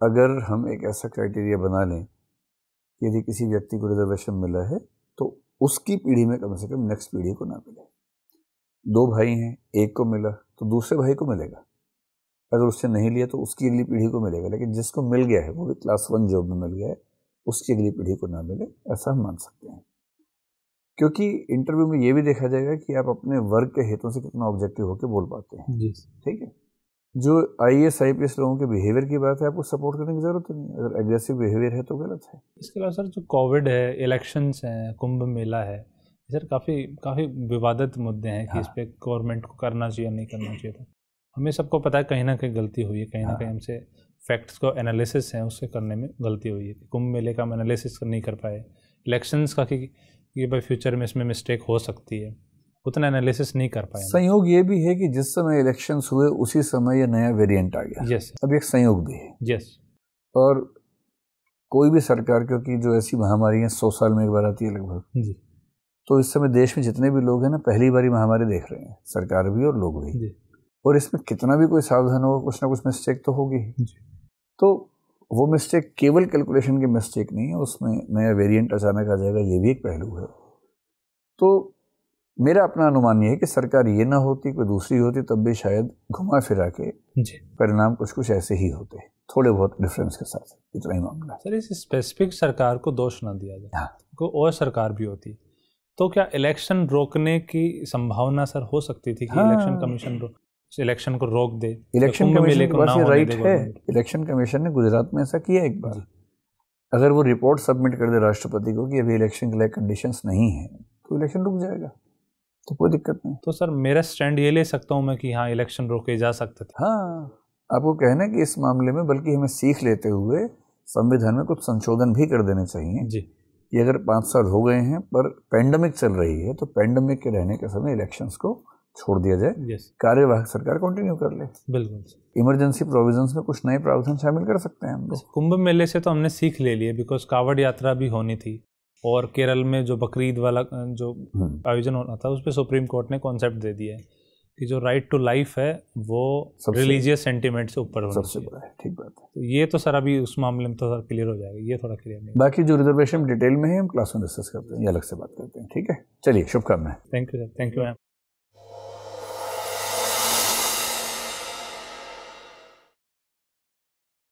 अगर हम एक ऐसा क्राइटेरिया बना लें कि यदि किसी व्यक्ति को रिजर्वेशन मिला है तो उसकी पीढ़ी में कम से कम नेक्स्ट पीढ़ी को ना मिले। 2 भाई हैं, एक को मिला तो दूसरे भाई को मिलेगा, अगर उससे नहीं लिया तो उसकी अगली पीढ़ी को मिलेगा, लेकिन जिसको मिल गया है वो भी क्लास 1 जॉब में मिल गया है, उसकी अगली पीढ़ी को ना मिले, ऐसा हम मान सकते हैं। क्योंकि इंटरव्यू में ये भी देखा जाएगा कि आप अपने वर्ग के हितों से कितना ऑब्जेक्टिव होकर बोल पाते हैं। जी, ठीक है, जो IAS IPS लोगों के बिहेवियर की बात है, आपको सपोर्ट करने की जरूरत नहीं है, अगर एग्रेसिव बिहेवियर है तो गलत है। इसके अलावा सर जो कोविड है, इलेक्शंस हैं, कुंभ मेला है, सर काफ़ी विवादित मुद्दे हैं कि इस पर गवर्नमेंट को करना चाहिए नहीं करना चाहिए। तो हमें सबको पता है कहीं ना कहीं गलती हुई है, कहीं ना कहीं हमसे फैक्ट्स को एनालिसिस है उसके करने में गलती हुई है। कुंभ मेले का हम एनालिसिस नहीं कर पाए, इलेक्शंस का कि ये भाई फ्यूचर में इसमें मिस्टेक हो सकती है, उतना एनालिसिस नहीं कर पाए। संयोग ये भी है कि जिस समय इलेक्शंस हुए उसी समय ये नया वेरिएंट आ गया। यस, अब एक संयोग भी है। यस, और कोई भी सरकार, क्योंकि जो ऐसी महामारी है 100 साल में एक बार आती है लगभग जी, तो इस समय देश में जितने भी लोग हैं ना, पहली बारी महामारी देख रहे हैं, सरकार भी और लोग भी जी, और इसमें कितना भी कोई सावधान हो, कुछ ना कुछ मिस्टेक तो होगी ही। तो वो मिस्टेक केवल कैलकुलेशन की मिस्टेक नहीं है, उसमें नया वेरिएंट अचानक आ जाएगा, ये भी एक पहलू है। तो मेरा अपना अनुमान ये है कि सरकार ये ना होती, कोई दूसरी होती, तब भी शायद घुमा फिरा के परिणाम कुछ ऐसे ही होते, थोड़े बहुत डिफरेंस के साथ। इतना ही मामला सर। इस स्पेसिफिक सरकार को दोष ना दिया जाए, कोई और सरकार भी होती तो क्या इलेक्शन रोकने की संभावना सर हो सकती थी कि इलेक्शन कमीशन इलेक्शन को रोक दे? इलेक्शन कमीशन के पास ये राइट है। इलेक्शन कमीशन ने गुजरात में ऐसा किया एक बार। अगर वो रिपोर्ट सबमिट कर दे राष्ट्रपति को कि अभी इलेक्शन के लिए कंडीशंस नहीं है तो इलेक्शन रुक जाएगा, तो कोई दिक्कत नहीं। तो सर मेरा स्टैंड ये ले सकता हूँ मैं कि हाँ इलेक्शन रोके जा सकते थे? हाँ, आपको कहना कि इस मामले में बल्कि हमें सीख लेते हुए संविधान में कुछ संशोधन भी कर देने चाहिए जी, कि अगर 5 साल हो गए हैं पर पेंडेमिक चल रही है तो पेंडेमिक के रहने के समय इलेक्शंस को छोड़ दिया जाए, कार्यवाहक सरकार कंटिन्यू कर ले। बिल्कुल। इमरजेंसी प्रोविजंस में कुछ नए प्रावधान शामिल कर सकते हैं हम लोग। कुंभ मेले से तो हमने सीख ले ली है, बिकॉज कावड़ यात्रा भी होनी थी और केरल में जो बकरीद वाला जो आयोजन होना था उस पर सुप्रीम कोर्ट ने कॉन्सेप्ट दे दिया है कि जो राइट टू लाइफ है वो रिलीजियस सेंटिमेंट से ऊपर होना सबसे बड़ा है। ठीक बात है। तो ये तो सर अभी उस मामले में तो सर क्लियर हो जाएगा, ये थोड़ा क्लियर नहीं। बाकी जो रिजर्वेशन डिटेल में है हम क्लास में डिस्कस करते हैं या अलग से बात करते हैं। ठीक है, चलिए, शुभकामनाएं। Thank you sir. Thank you ma'am.